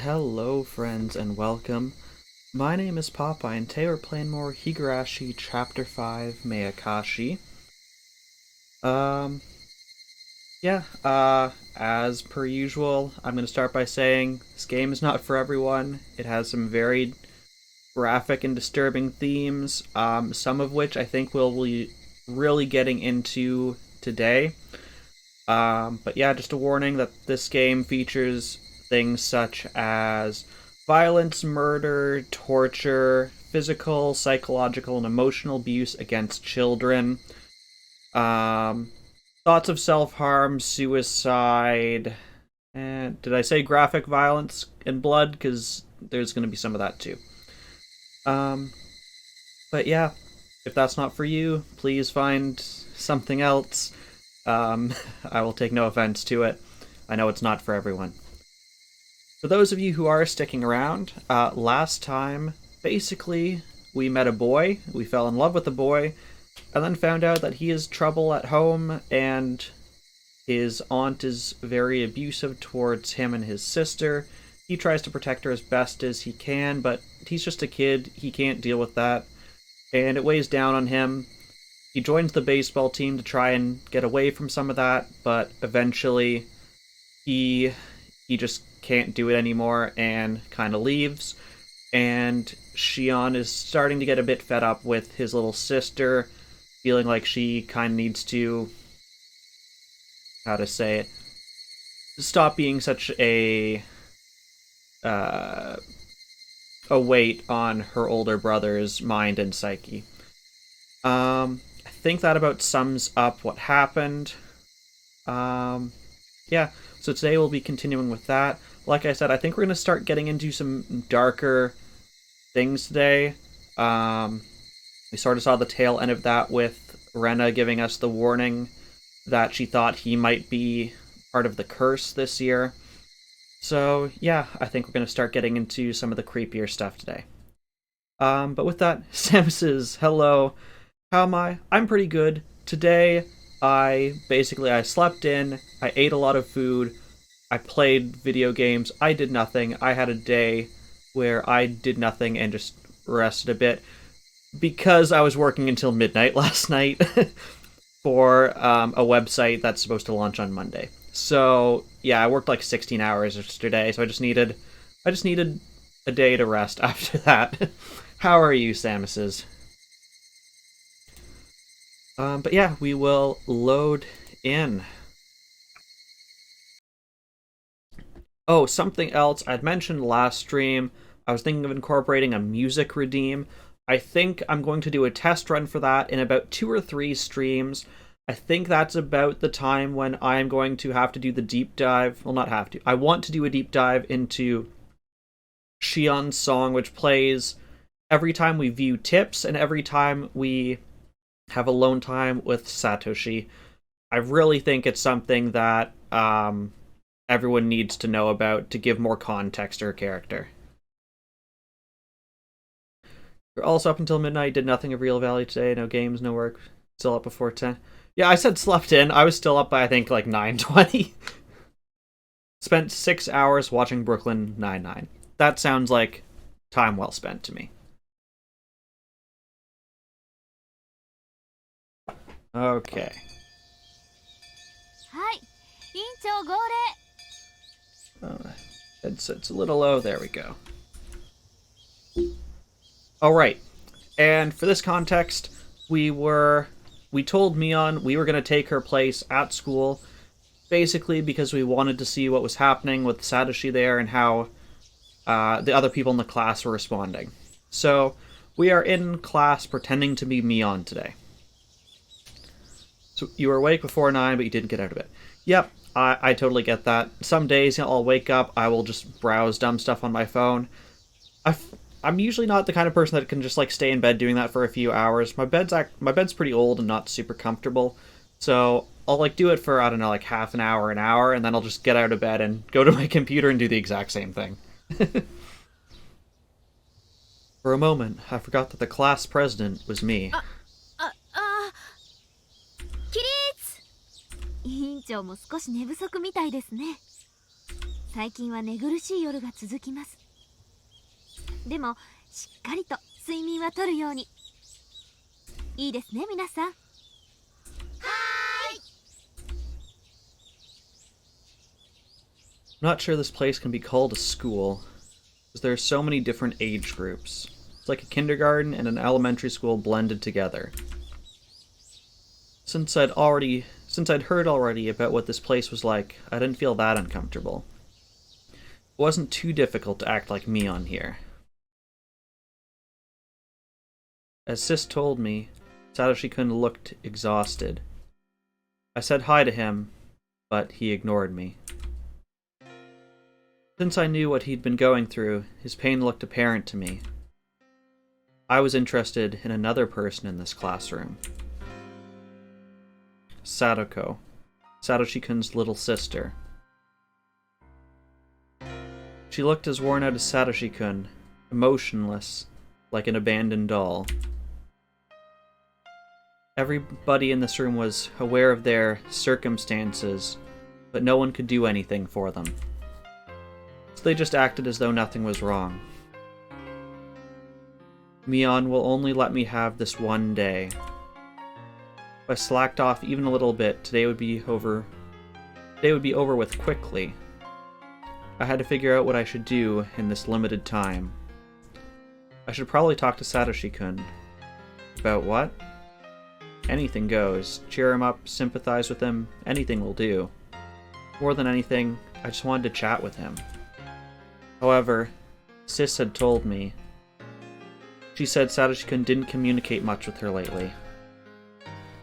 Hello, friends, and welcome. My name is Popeye, and today we're playing more Higurashi Chapter 5 Mayakashi. Um, as per usual, I'm going to start by saying this game is not for everyone. It has some very graphic and disturbing themes, some of which I think we'll be really getting into today. But yeah, just a warning that this game features things such as violence, murder, torture, physical, psychological, and emotional abuse against children, um, thoughts of self harm, suicide, and did I say graphic violence and blood? Because there's going to be some of that too. Um, but yeah, if that's not for you, please find something else. Um, I will take no offense to it. I know it's not for everyone. For those of you who are sticking around, last time, basically, we met a boy, we fell in love with the boy, and then found out that he has trouble at home, and his aunt is very abusive towards him and his sister. He tries to protect her as best as he can, but he's just a kid, he can't deal with that, and it weighs down on him. He joins the baseball team to try and get away from some of that, but eventually he he just can't do it anymore and kind of leaves. And Shion is starting to get a bit fed up with his little sister, feeling like she kind of needs to, how to say it, stop being such uh, a weight on her older brother's mind and psyche. I think that about sums up what happened. Um, yeah, so today we'll be continuing with that. Like I said, I think we're going to start getting into some darker things today. We sort of saw the tail end of that with Rena giving us the warning that she thought he might be part of the curse this year. So, yeah, I think we're going to start getting into some of the creepier stuff today. But with that, Samus hello. How am I? I'm pretty good. Today, I slept in, I ate a lot of food, I played video games, I did nothing. I had a day where I did nothing and just rested a bit because I was working until midnight last night for a website that's supposed to launch on Monday. So yeah, I worked like 16 hours yesterday, so I just needed a day to rest after that. How are you, Samuses? But yeah, we will load in. Oh, something else I'd mentioned last stream. I was thinking of incorporating a music redeem. I think I'm going to do a test run for that in about 2 or 3 streams. I think that's about the time when I'm going to have to do the deep dive. Well, not have to. I want to do a deep dive into Shion's song, which plays every time we view tips and every time we have alone time with Satoshi. I really think it's something that everyone needs to know about to give more context to her character. You're also up until midnight, did nothing of real value today, no games, no work, still up before 10. Yeah, I said slept in. I was still up by I think like 9:20. Spent 6 hours watching Brooklyn Nine-Nine. That sounds like time well spent to me. Okay. はい、委員長号令。Uh, headset's a little low. There we go. All right. And for this context, we told Mion we were going to take her place at school, basically because we wanted to see what was happening with Satoshi there and how the other people in the class were responding. So we are in class pretending to be Mion today. So you were awake before 9, but you didn't get out of it. Yep, I totally get that. Some days I'll wake up, I will just browse dumb stuff on my phone. I'm usually not the kind of person that can just like stay in bed doing that for a few hours. My bed's pretty old and not super comfortable, so I'll like do it for I don't know like half an hour, and then I'll just get out of bed and go to my computer and do the exact same thing. For a moment, I forgot that the class president was me. 起立。委員長も少し寝不足みたいですね。最近は寝苦しい夜が続きます。でもしっかりと睡眠はとるように。いいですね、皆さん。はーい。 I'm not sure this place can be called a school, because there are so many different age groups. It's like a kindergarten and an elementary school blended together. Since I'd heard already about what this place was like, I didn't feel that uncomfortable. It wasn't too difficult to act like Mion here. As Sis told me, Satoshi-kun looked exhausted. I said hi to him, but he ignored me. Since I knew what he'd been going through, his pain looked apparent to me. I was interested in another person in this classroom. Satoko, Satoshi-kun's little sister. She looked as worn out as Satoshi-kun, emotionless, like an abandoned doll. Everybody in this room was aware of their circumstances, but no one could do anything for them. So they just acted as though nothing was wrong. Mion will only let me have this one day. If I slacked off even a little bit, today would be over with quickly. I had to figure out what I should do in this limited time. I should probably talk to Satoshi-kun. About what? Anything goes. Cheer him up, sympathize with him, anything will do. More than anything, I just wanted to chat with him. However, Sis had told me. She said Satoshi-kun didn't communicate much with her lately,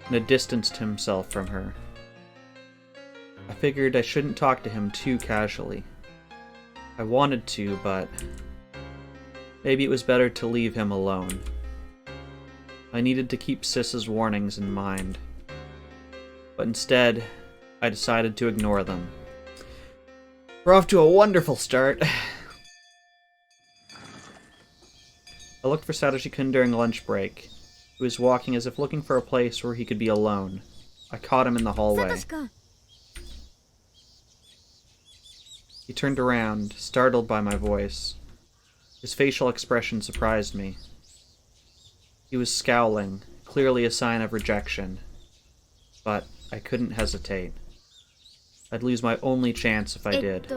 and had distanced himself from her. I figured I shouldn't talk to him too casually. I wanted to, but maybe it was better to leave him alone. I needed to keep Sis's warnings in mind. But instead, I decided to ignore them. We're off to a wonderful start! I looked for Satoshi-kun during lunch break. He was walking as if looking for a place where he could be alone. I caught him in the hallway. Satoshi-kun. He turned around, startled by my voice. His facial expression surprised me. He was scowling, clearly a sign of rejection. But I couldn't hesitate. I'd lose my only chance if I did.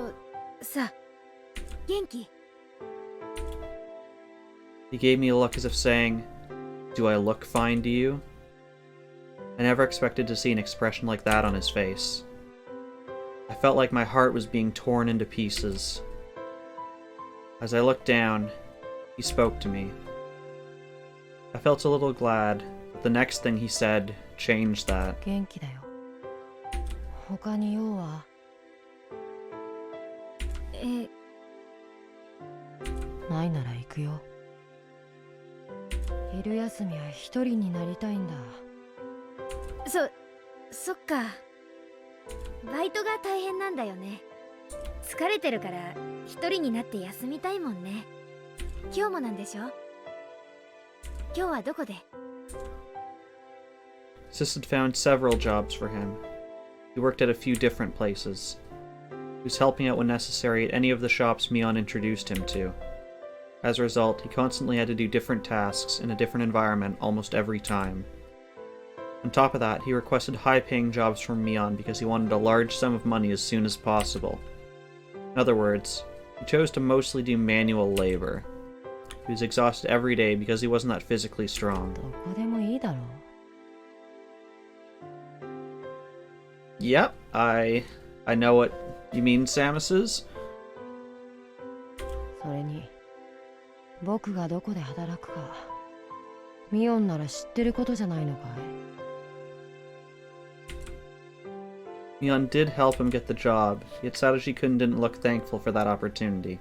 Genki? He gave me a look as if saying, "Do I look fine to you?" I never expected to see an expression like that on his face. I felt like my heart was being torn into pieces. As I looked down, he spoke to me. I felt a little glad, but the next thing he said changed that. 元気だよ。他に用は？ないなら行くよ。昼休みは一人になりたいんだ。そっか。バイトが大変なんだよね。疲れてるから一人になって休みたいもんね。今日もなんでしょ？今日はどこで？ Sis had found several jobs for him. He worked at a few different places. He was helping out when necessary at any of the shops Mion introduced him to. As a result, he constantly had to do different tasks in a different environment almost every time. On top of that, he requested high-paying jobs from Mion because he wanted a large sum of money as soon as possible. In other words, he chose to mostly do manual labor. He was exhausted every day because he wasn't that physically strong. どこでもいいだろう。Yep, I know what you mean, Samus's. それに、僕がどこで働くか、ミオンなら知ってることじゃないのかい？ Mion did help him get the job, yet Satoshi-kun didn't look thankful for that opportunity.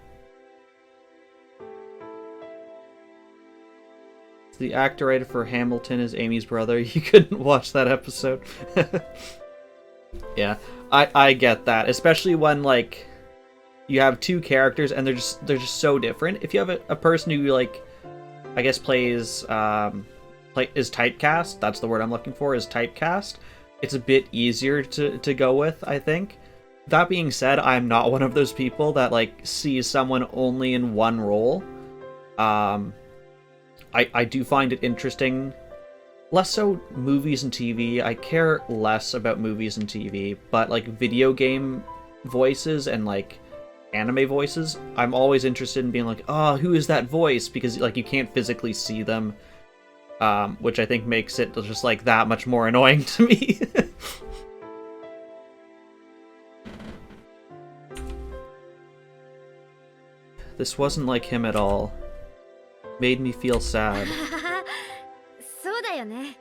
The actor rated for Hamilton is Amy's brother. You couldn't watch that episode. Yeah, I get that, especially when like you have two characters and they're just so different. If you have a person who like I guess plays is typecast, that's the word I'm looking for, is typecast, it's a bit easier to go with, I think. That being said, I'm not one of those people that, like, sees someone only in one role. I do find it interesting. Less so movies and TV. I care less about movies and TV, but, like, video game voices and, like, anime voices, I'm always interested in being like, oh, who is that voice? Because, like, you can't physically see them, which I think makes it just, like, that much more annoying to me. This wasn't like him at all. Made me feel sad. そうだよね。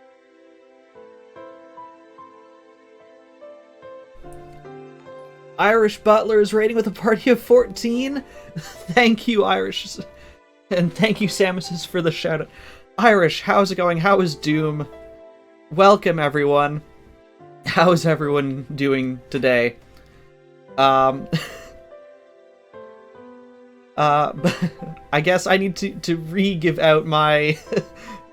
Irish Butler is raiding with a party of 14? Thank you, Irish. And thank you, Samus, for the shout out. Irish, how's it going? How is Doom? Welcome, everyone. How is everyone doing today? I guess I need to re-give out my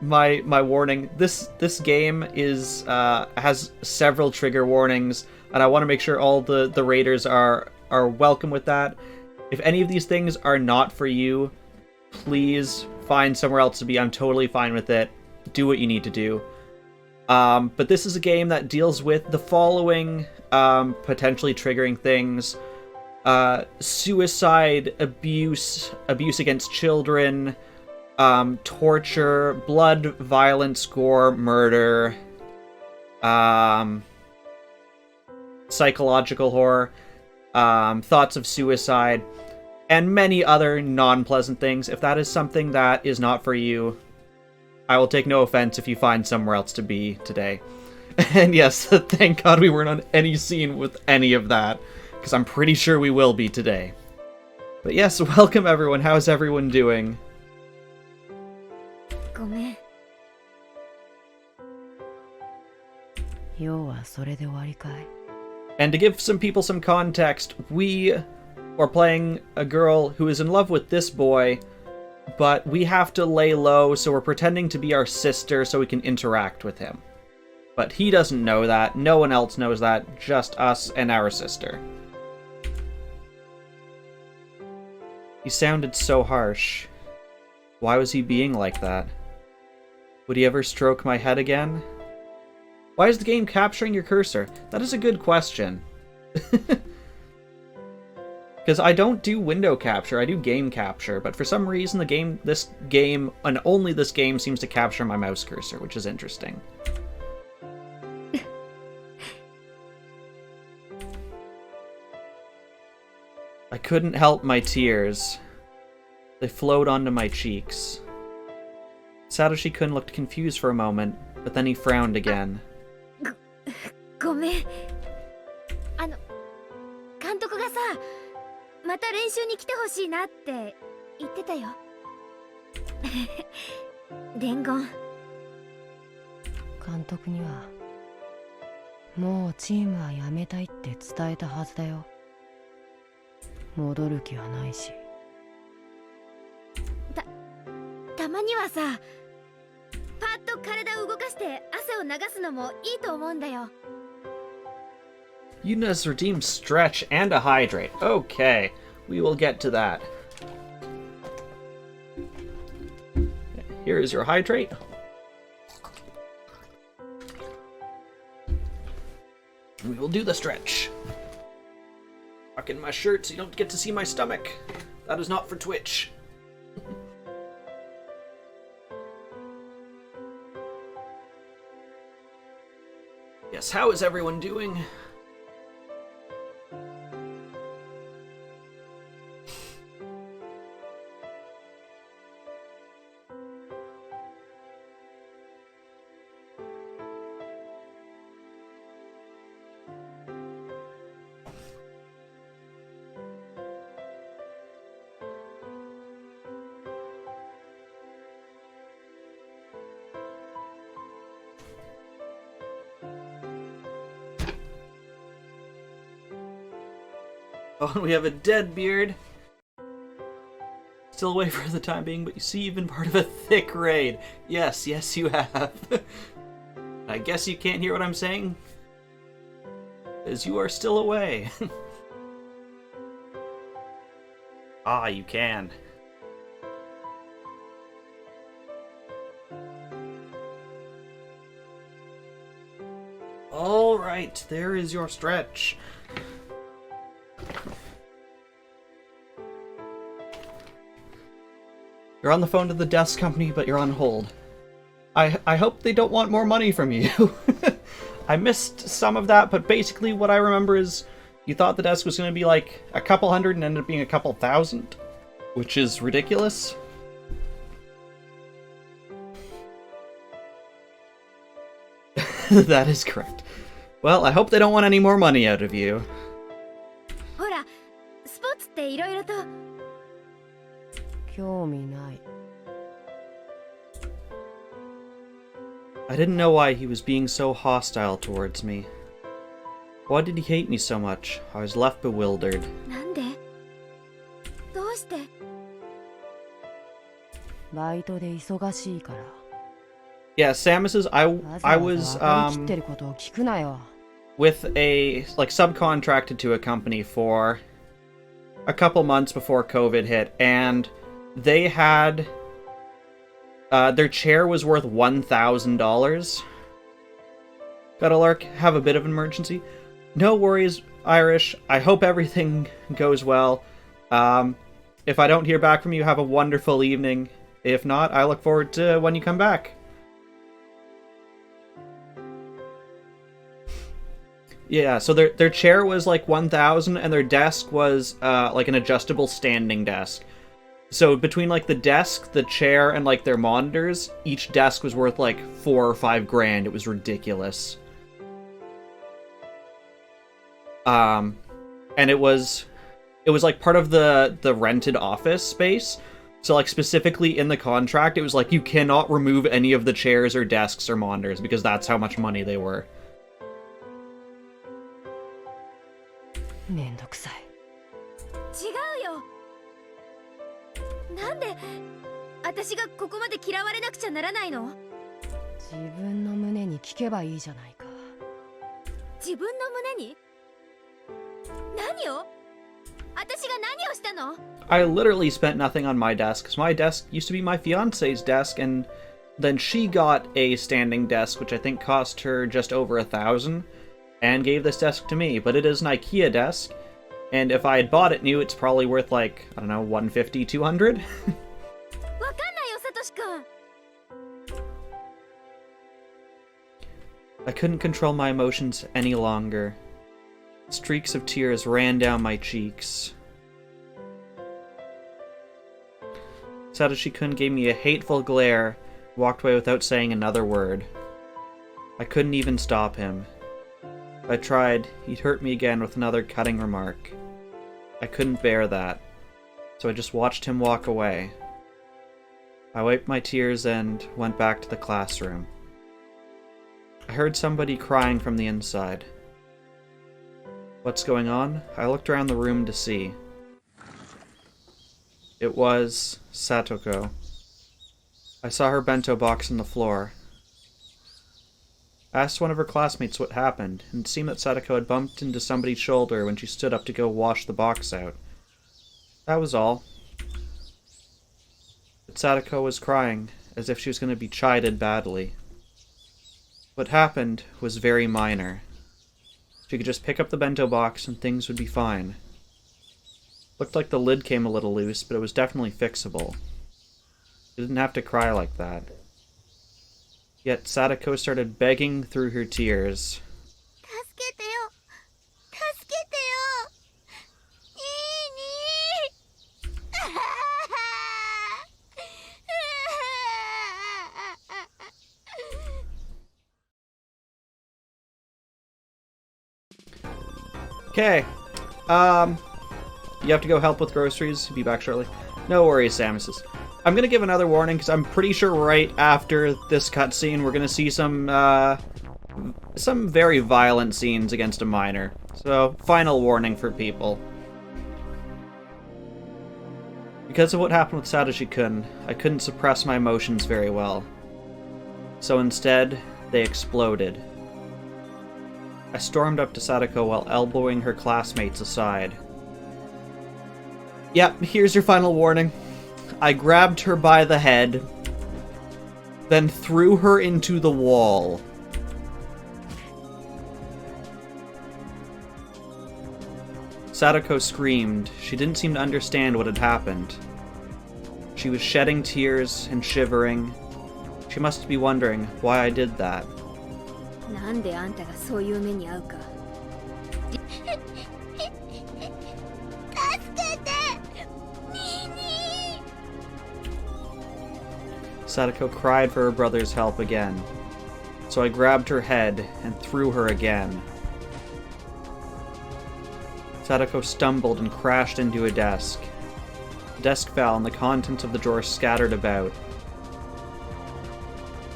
my warning. This game is has several trigger warnings, and I want to make sure all the raiders are welcome with that. If any of these things are not for you, please find somewhere else to be. I'm totally fine with it. Do what you need to do. But this is a game that deals with the following potentially triggering things. Suicide, abuse against children, torture, blood, violence, gore, murder, psychological horror, thoughts of suicide, and many other non-pleasant things. If that is something that is not for you, I will take no offense if you find somewhere else to be today. And yes, thank God we weren't on any scene with any of that, because I'm pretty sure we will be today. But yes, welcome everyone. How's everyone doing? ごめん。要はそれで終わりかい。 And to give some people some context, we are playing a girl who is in love with this boy, but we have to lay low, so we're pretending to be our sister so we can interact with him. But he doesn't know that, no one else knows that, just us and our sister. He sounded so harsh. Why was he being like that? Would he ever stroke my head again? Why is the game capturing your cursor? That is a good question. Because I don't do window capture, I do game capture, but for some reason this game, and only this game, seems to capture my mouse cursor, which is interesting. I couldn't help my tears. They flowed onto my cheeks. Satoshi-kun looked confused for a moment, but then he frowned again. ごめん。監督がさ、また練習に来てほしいなって言ってたよ。伝言。監督にはもうチームは辞めたいって伝えたはずだよ。戻る気はないし。たまにはさ、パッと体を動かして汗を流すのもいいと思うんだよ。Yuna's redeemed stretch and a hydrate. Okay, we will get to that. Here is your hydrate. We will do the stretch. Tuck in my shirt so you don't get to see my stomach. That is not for Twitch. Yes, how is everyone doing? Oh, and we have a dead beard. Still away for the time being, but you see you've been part of a thick raid. Yes, yes you have. I guess you can't hear what I'm saying, as you are still away. Ah, you can. Alright, there is your stretch. You're on the phone to the desk company, but you're on hold. I hope they don't want more money from you. I missed some of that, but basically what I remember is you thought the desk was going to be like a couple hundred and ended up being a couple thousand, which is ridiculous. That is correct. Well, I hope they don't want any more money out of you. ほら、スポーツっていろいろと。興味ない。 I didn't know why he was being so hostile towards me. Why did he hate me so much? I was left bewildered. なんで？どうして？バイトで忙しいから。 Yeah, Samus's I was 切ってることを聞くなよ。 with a subcontracted to a company for a couple months before COVID hit, and they had their chair was worth $1,000. Gotta lurk, have a bit of an emergency. No worries, Irish. I hope everything goes well. If I don't hear back from you, have a wonderful evening. If not, I look forward to when you come back. Yeah, so their chair was like 1,000, and their desk was like an adjustable standing desk. So between like the desk, the chair, and like their monitors, each desk was worth like $4 or $5 grand. It was ridiculous. And it was like part of the rented office space. So like specifically in the contract, it was like you cannot remove any of the chairs or desks or monitors because that's how much money they were. めんどくさい。違うよ。なんで私がここまで嫌われなくちゃならないの？自分の胸に聞けばいいじゃないか。自分の胸に？何を？私が何をしたの？ I literally spent nothing on my desk, because my desk used to be my fiance's desk, and then she got a standing desk, which I think cost her just over $1,000, and gave this desk to me. But it is an IKEA desk, and if I had bought it new, it's probably worth like, I don't know, $150, $200? わかんないよ、サトシ君。 I couldn't control my emotions any longer. Streaks of tears ran down my cheeks. Satoshi-kun gave me a hateful glare, walked away without saying another word. I couldn't even stop him. If I tried, he'd hurt me again with another cutting remark. I couldn't bear that, so I just watched him walk away. I wiped my tears and went back to the classroom. I heard somebody crying from the inside. What's going on? I looked around the room to see. It was Satoko. I saw her bento box on the floor. I asked one of her classmates what happened, and it seemed that Satoko had bumped into somebody's shoulder when she stood up to go wash the box out. That was all. But Satoko was crying, as if she was going to be chided badly. What happened was very minor. She could just pick up the bento box and things would be fine. Looked like the lid came a little loose, but it was definitely fixable. She didn't have to cry like that. Yet Satoko started begging through her tears. 助けてよ。助けてよ。いいに。Okay. You have to go help with groceries. Be back shortly. No worries, Samus. I'm gonna give another warning, because I'm pretty sure right after this cutscene we're gonna see some very violent scenes against a minor. So, final warning for people. Because of what happened with Satoshi-kun, I couldn't suppress my emotions very well. So instead, they exploded. I stormed up to Satoko while elbowing her classmates aside. Yep, here's your final warning. I grabbed her by the head, then threw her into the wall. Satoko screamed. She didn't seem to understand what had happened. She was shedding tears and shivering. She must be wondering why I did that. なんであんたがそういう目に遭うか。助けて、ニーニー。 Satoko cried for her brother's help again, so I grabbed her head and threw her again. Satoko stumbled and crashed into a desk. The desk fell and the contents of the drawer scattered about.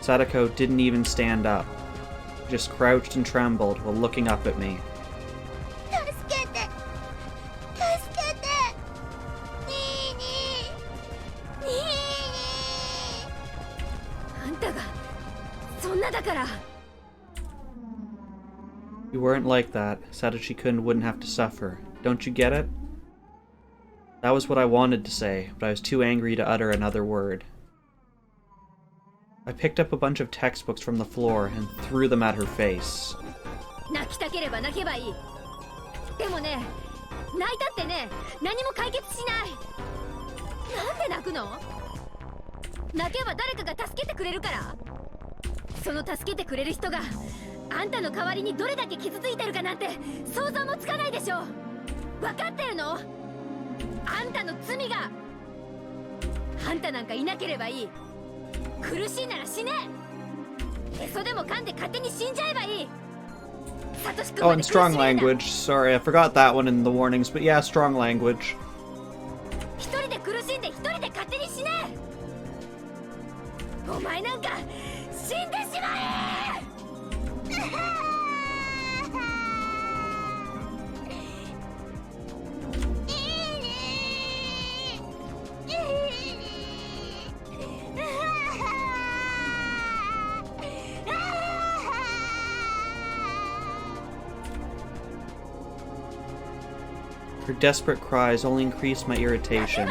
Satoko didn't even stand up. She just crouched and trembled while looking up at me. 助けて、助けて、ニーニー、ニーニー。あんたがそんなだから。 You weren't like that. Satoshi-kun wouldn't have to suffer. Don't you get it? That was what I wanted to say, but I was too angry to utter another word. I picked up a bunch of textbooks from the floor and threw them at her face. 泣きたければ泣けばいい。でもね、泣いたってね、何も解決しない。なんで泣くの？泣けば誰かが助けてくれるから。その助けてくれる人があんたの代わりにどれだけ傷ついてるかなんて想像もつかないでしょ。分かってるの？あんたの罪が。あんたなんかいなければいい。苦しいなら死ね。へそでも噛んで勝手に死んじゃえばいい。 Oh, and strong language. Sorry, I forgot that one in the warnings, but yeah, strong language. 一人で苦しんで一人で勝手に死ね。お前なんか死んでしまえ。Her desperate cries only increased my irritation.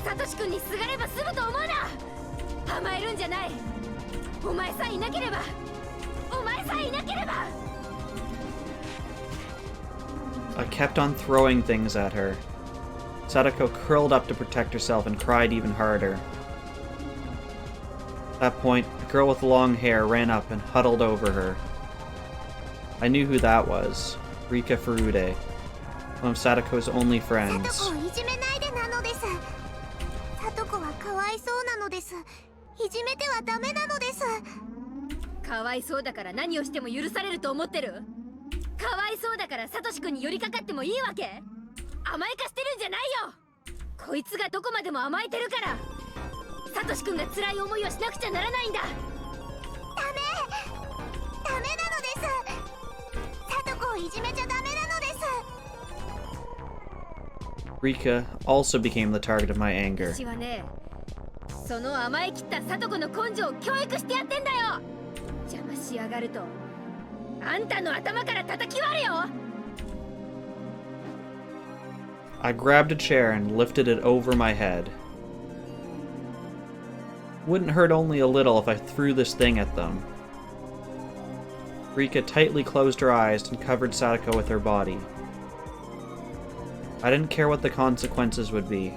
サトシ君にすがれば済むと思うな。甘えるんじゃない。お前さえいなければ。お前さえいなければ。 I kept on throwing things at her. Satoko curled up to protect herself and cried even harder. At that point, a girl with long hair ran up and huddled over her. I knew who that was. Rika Furude, one of Satoko's only friends. かわいそうだから何をしても許されると思ってる？かわいそうだからサトシ君に寄りかかってもいいわけ？甘やかしてるんじゃないよ。こいつがどこまでも甘えてるからサトシ君が辛い思いをしなくちゃならないんだ。ダメなのです。サトコをいじめちゃダメなのです。 Rika also became the target of my anger. 私はね、その甘えきったサトコの根性を教育してやってんだよ。邪魔しやがるとあんたの頭から叩き割るよ。 I grabbed a chair and lifted it over my head. Wouldn't hurt only a little if I threw this thing at them. Rika tightly closed her eyes and covered Satoko with her body. I didn't care what the consequences would be.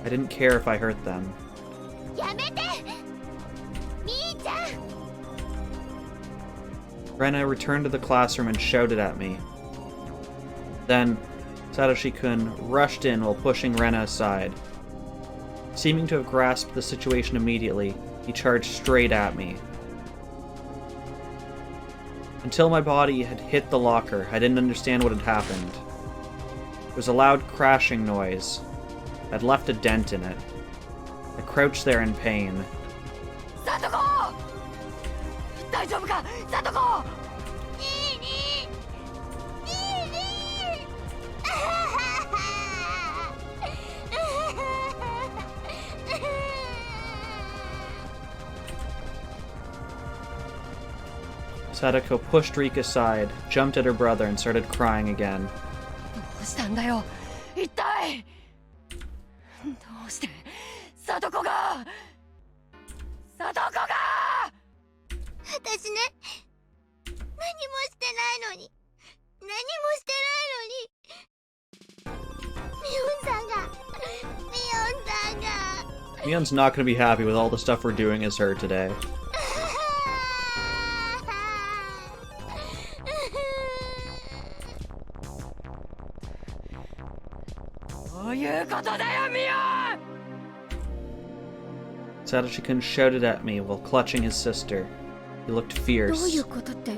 I didn't care if I hurt them. やめて、みーちゃん。 Rena returned to the classroom and shouted at me. Then, Satoshi-kun rushed in while pushing Rena aside. Seeming to have grasped the situation immediately, he charged straight at me. Until my body had hit the locker, I didn't understand what had happened. There was a loud crashing noise. I'd left a dent in it. I crouched there in pain. Satoko! 大丈夫か？ Satoko! いいにいいにSatoko pushed Rika aside, jumped at her brother, and started crying again. どうしたんだよ。一体。うしてサトコが私ね、何もしてないのに、何もしてないのに、ミオンさんが Mion's not gonna be happy with all the stuff we're doing as her today. どういうことだよ、ミオン! Satoshi-kun shouted at me while clutching his sister. He looked どう fierce. いうことって。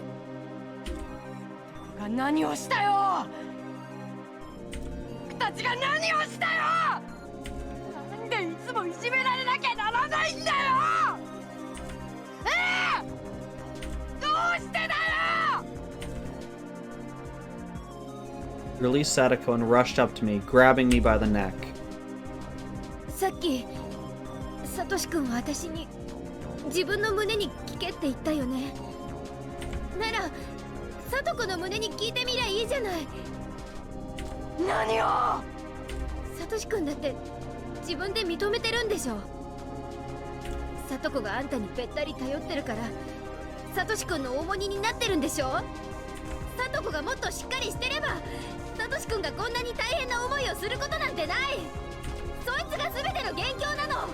何をしたよ。僕たちが何をしたよ。なんでいつもいじめられなきゃならないんだよ。どうしてだよ。 Released Satoko and rushed up to me, grabbing me by the neck. さっきサトシ君は私に自分の胸に聞けって言ったよね。ならサトコの胸に聞いてみりゃいいじゃない。何を。サトシ君だって自分で認めてるんでしょ。サトコがあんたにべったり頼ってるからサトシ君の重荷になってるんでしょ。サトコがもっとしっかりしてればサトシ君がこんなに大変な思いをすることなんてない。そいつが全ての元凶なの。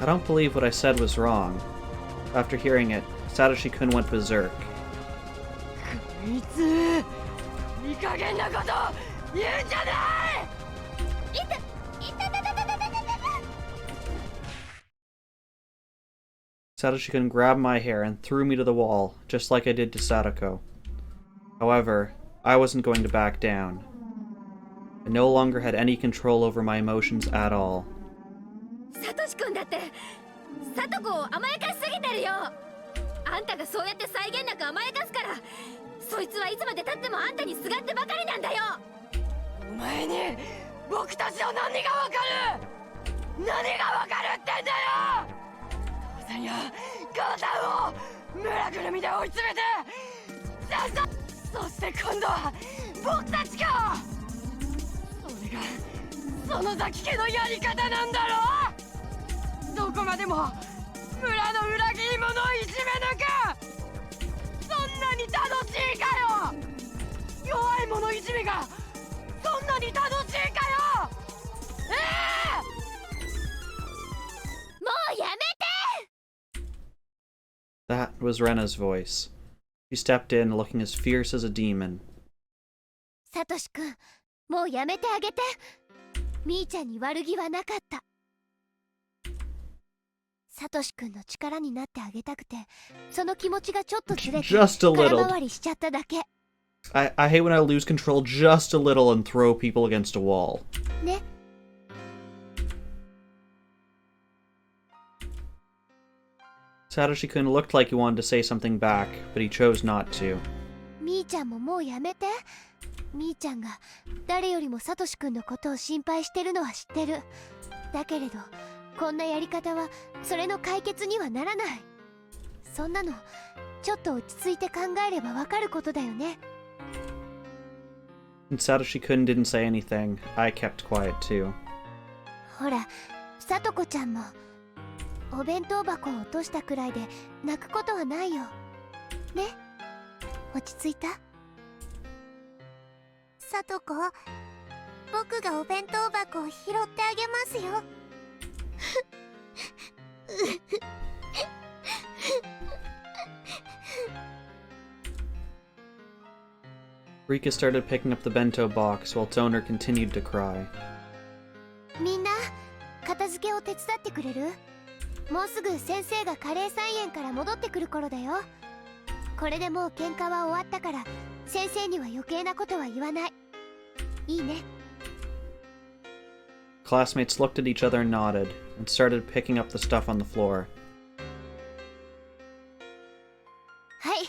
I don't believe what I said was wrong. After hearing it, Satoshi-kun went berserk. こいついい加減なこと言うんじゃない。いたいたたたたたたたた。 Satoshi-kun grabbed my hair and threw me to the wall, just like I did to Satoko. However, I wasn't going to back down. I no longer had any control over my emotions at all. サトシ君だってサトコを甘やかしすぎてるよ。あんたがそうやって際限なく甘やかすからそいつはいつまで経ってもあんたにすがってばかりなんだよ。お前に僕たちの何がわかる。何がわかるってんだよ。当然や母さんを村ぐるみで追い詰めてそして今度は僕たちか。それが園崎家のやり方なんだろう。どこまでも村の裏切り者をいじめ抜く。そんなに楽しいかよ。弱い者いじめがそんなに楽しいかよ。もうやめて。 That was Rena's voice. She stepped in, looking as fierce as a demon. サトシ君もうやめてあげて。みーちゃんに悪気はなかった。サトシ君の力になってあげたくてその気持ちがちょっとずれて Just a 空 little. 回りしちゃっただけ I hate when I lose control just a little and throw people against a wall. ね。 Satoshi-kun looked like he wanted to say something back, but he chose not to. みーちゃんももうやめて。みーちゃんが誰よりもサトシ君のことを心配してるのは知ってる。だけれどこんなやり方はそれの解決にはならない。そんなのちょっと落ち着いて考えればわかることだよね。 And Satoshi-kun didn't say anything. I kept quiet too. ほらサトコちゃんもお弁当箱を落としたくらいで泣くことはないよね。落ち着いた？サトコ、僕がお弁当箱を拾ってあげますよ。Rika started picking up the bento box while its owner continued to cry. みんな片付けを手伝ってくれる？もうすぐ先生がカレー菜園から戻ってくる頃だよ。これでもう喧嘩は終わったから先生には余計なことは言わない。いいね。 Classmates looked at each other and nodded, and started picking up the stuff on the floor. はい。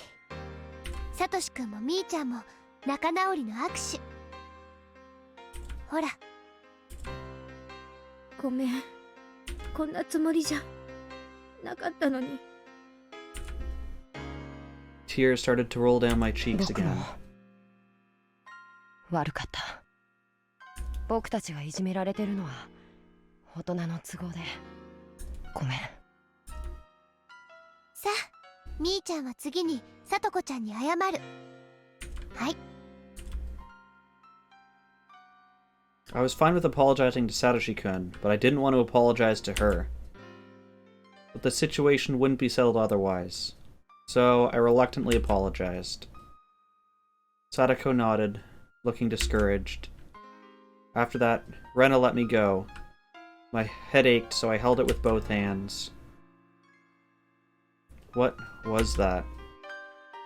サトシ君もみーちゃんも仲直りの握手。ほら。ごめん。こんなつもりじゃなかったのに。 Tears started to roll down my cheeks 僕も again. 悪かった。僕たちがいじめられてるのは大人の都合でごめん。さあ、みーちゃんは次にさとこちゃんに謝る。はい。 I was fine with apologizing to Satoshi-kun, but I didn't want to apologize to her. But the situation wouldn't be settled otherwise, so I reluctantly apologized. Satoko nodded, looking discouraged. After that, Rena let me go. My head ached, so I held it with both hands. What was that?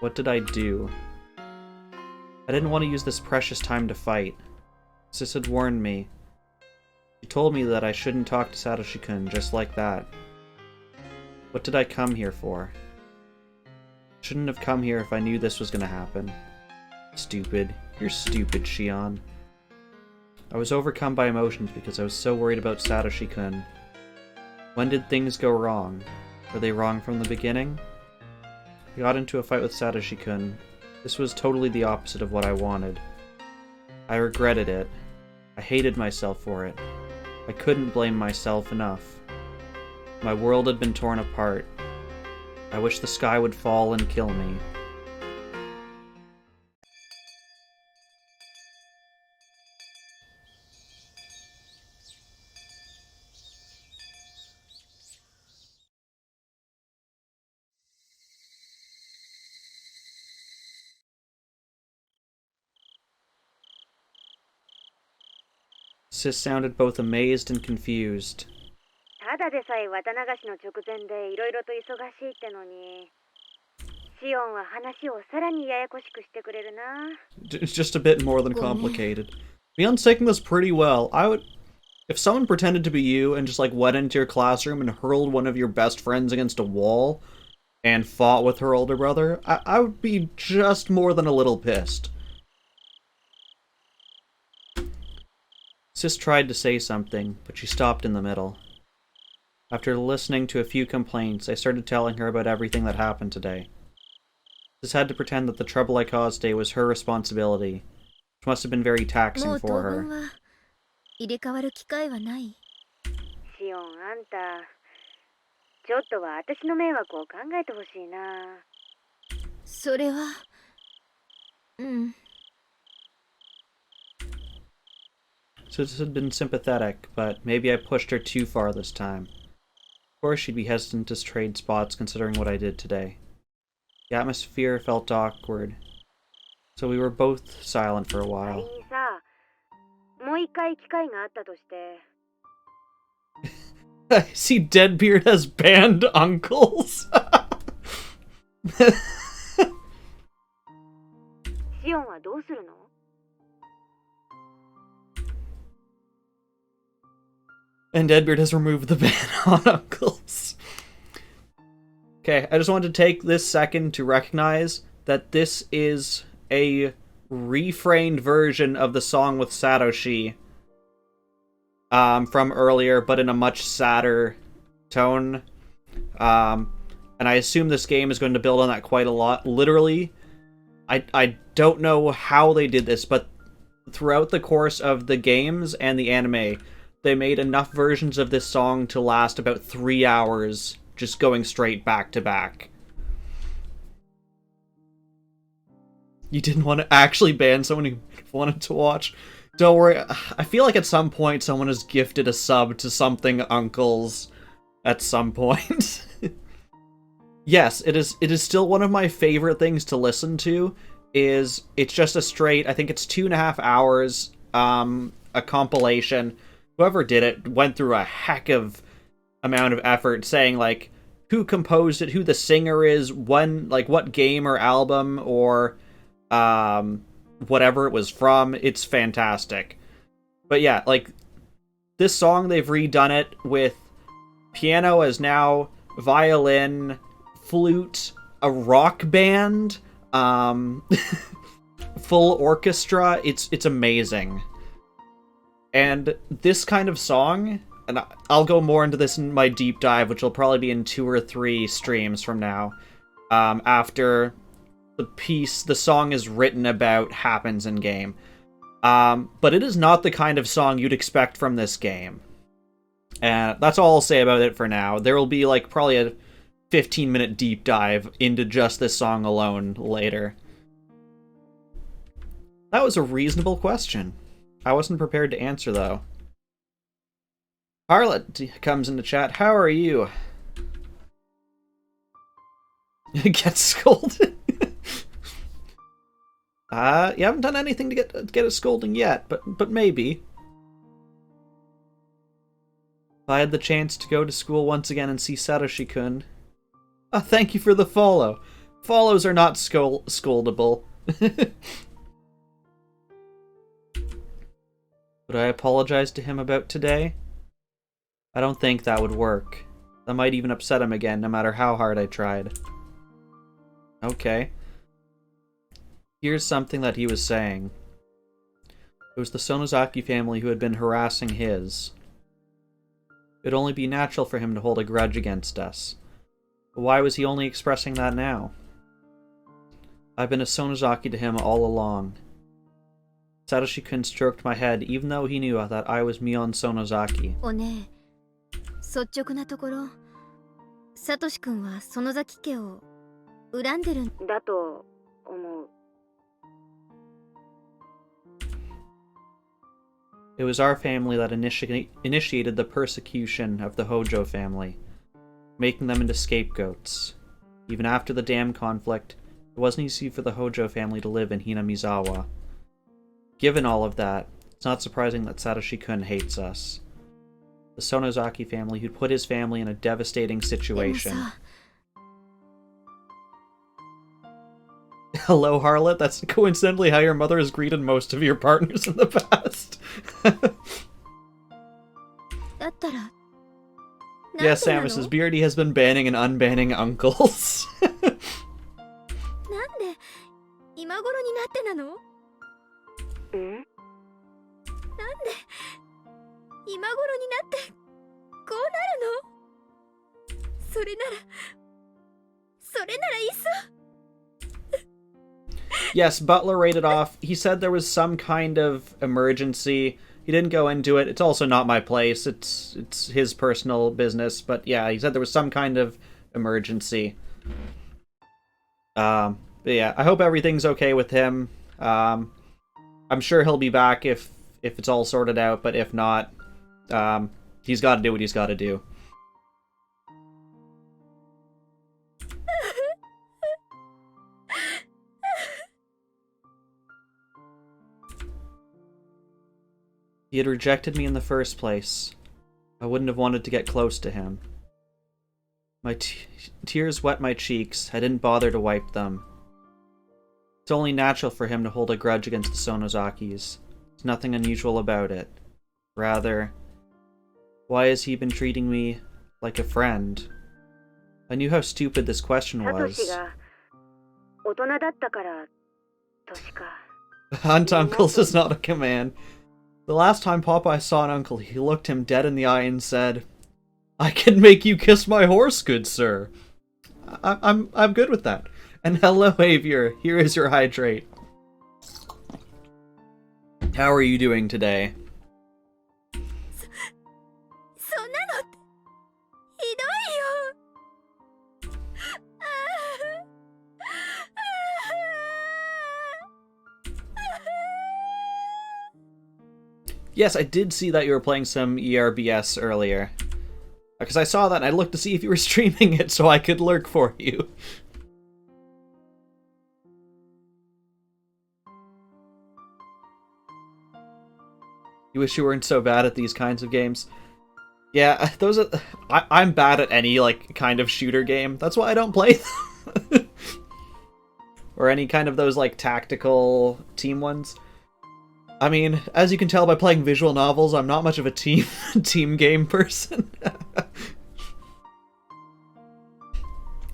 What did I do? I didn't want to use this precious time to fight. Sis had warned me. She told me that I shouldn't talk to Satoshi-kun just like that. What did I come here for? Shouldn't have come here if I knew this was gonna happen. Stupid. You're stupid, Shion. I was overcome by emotions because I was so worried about Satoshi-kun. When did things go wrong? Were they wrong from the beginning? I got into a fight with Satoshi-kun. This was totally the opposite of what I wanted. I regretted it. I hated myself for it. I couldn't blame myself enough. My world had been torn apart. I wish the sky would fall and kill me. Sis sounded both amazed and confused. ただでさえ綿流しの直前でいろいろと忙しいってのに、シオンは話をさらにややこしくしてくれるな。 It's just a bit more than complicated. Mion's taking this pretty well. If someone pretended to be you and just like went into your classroom and hurled one of your best friends against a wall and fought with her older brother, I would be just more than a little pissed. Sis tried to say something, but she stopped in the middle. After listening to a few complaints, I started telling her about everything that happened today. Sis had to pretend that the trouble I caused today was her responsibility, which must have been very taxing for her. 入れ替わる機会はない。シオン、あんた、ちょっとは私の迷惑を考えてほしいな。それは、うん。Sis had been sympathetic, but maybe I pushed her too far this time. Of course she'd be hesitant to trade spots considering what I did today. The atmosphere felt awkward, so we were both silent for a while. 仮にさ、もう一回機会があったとして。I see Deadbeard has banned uncles. シオンはどうするの？ And Deadbeard has removed the ban on uncles. Okay, I just wanted to take this second to recognize that this is a refrained version of the song with Satoshi from earlier, but in a much sadder tone. And I assume this game is going to build on that quite a lot. Literally, I don't know how they did this, but throughout the course of the games and the anime, they made enough versions of this song to last about 3 hours, just going straight back to back. You didn't want to actually ban someone who wanted to watch? Don't worry, I feel like at some point someone has gifted a sub to something uncles at some point. Yes, it is still one of my favorite things to listen to. It's just a straight, I think it's 2.5 hours, a compilation. Whoever did it went through a heck of amount of effort saying, like, who composed it, who the singer is, when, like, what game or album or whatever it was from. It's fantastic. But yeah, like, this song, they've redone it with piano as now violin, flute, a rock band, full orchestra. It's amazing. And this kind of song, and I'll go more into this in my deep dive, which will probably be in 2 or 3 streams from now, after the song is written about happens in game. But it is not the kind of song you'd expect from this game. And that's all I'll say about it for now. There will be like probably a 15-minute deep dive into just this song alone later. That was a reasonable question. I wasn't prepared to answer, though. Harlot comes into chat. How are you? Get scolded. You haven't done anything to get a scolding yet, but maybe. If I had the chance to go to school once again and see Satoshi-kun. Thank you for the follow. Follows are not scoldable. Would I apologize to him about today? I don't think that would work. That might even upset him again, no matter how hard I tried. Okay. Here's something that he was saying. It was the Sonozaki family who had been harassing his. It would only be natural for him to hold a grudge against us. But why was he only expressing that now? I've been a Sonozaki to him all along. Satoshi-kun stroked my head, even though he knew that I was Mion Sonozaki. おねえ、率直なところ、サトシ君は園崎家を恨んでるんだと思う。It was our family that initiated the persecution of the Hojo family, making them into scapegoats. Even after the dam conflict, it wasn't easy for the Hojo family to live in Hinamizawa. Given all of that, it's not surprising that Satoshi-kun hates us. The Sonozaki family who'd put his family in a devastating situation. Hello, Harlot. That's coincidentally how your mother has greeted most of your partners in the past. Yes, Samus's Beardy has been banning and unbanning uncles. なんで今頃になってなの？なんで今頃になってこうなるの？それならいっそ。Yes, Butler rated off. He said there was some kind of emergency. He didn't go into it. It's also not my place. It's his personal business. But yeah, he said there was some kind of emergency. But yeah, I hope everything's okay with him. I'm sure he'll be back if it's all sorted out. But if not, he's got to do what he's got to do. He had rejected me in the first place. I wouldn't have wanted to get close to him. My tears wet my cheeks. I didn't bother to wipe them. It's only natural for him to hold a grudge against the Sonozakis. There's nothing unusual about it. Rather, why has he been treating me like a friend? I knew how stupid this question was. Hunt uncles is not a command. The last time Popeye saw an uncle, he looked him dead in the eye and said, "I can make you kiss my horse, good sir." I'm good with that. And hello, Avier. Here is your hydrate. How are you doing today? Yes, I did see that you were playing some ERBS earlier. Because I saw that and I looked to see if you were streaming it so I could lurk for you. You wish you weren't so bad at these kinds of games. Yeah, those are... I'm bad at any, like, kind of shooter game. That's why I don't play them. Or any kind of those, like, tactical team ones. I mean, as you can tell by playing visual novels, I'm not much of a team game person.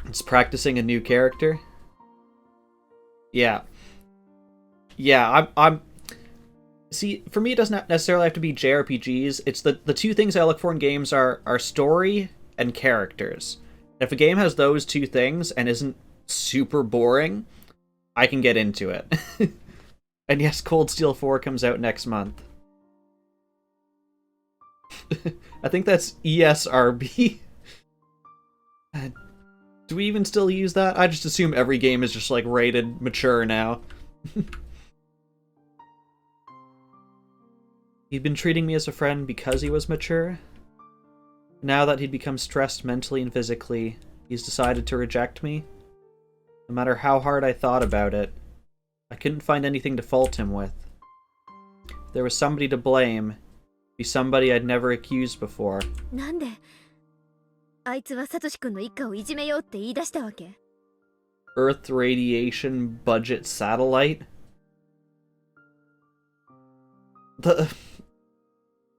It's practicing a new character. Yeah. Yeah, I'm see, for me it doesn't necessarily have to be JRPGs. It's the two things I look for in games are story and characters. If a game has those two things and isn't super boring, I can get into it. And yes, Cold Steel 4 comes out next month. I think that's ESRB. Do we even still use that? I just assume every game is just like rated mature now. He'd been treating me as a friend because he was mature. Now that he'd become stressed mentally and physically, he's decided to reject me. No matter how hard I thought about it, I couldn't find anything to fault him with. If there was somebody to blame, it'd be somebody I'd never accused before. なんであいつはサトシ君の一家をいじめようって言い出したわけ？ Earth radiation budget satellite?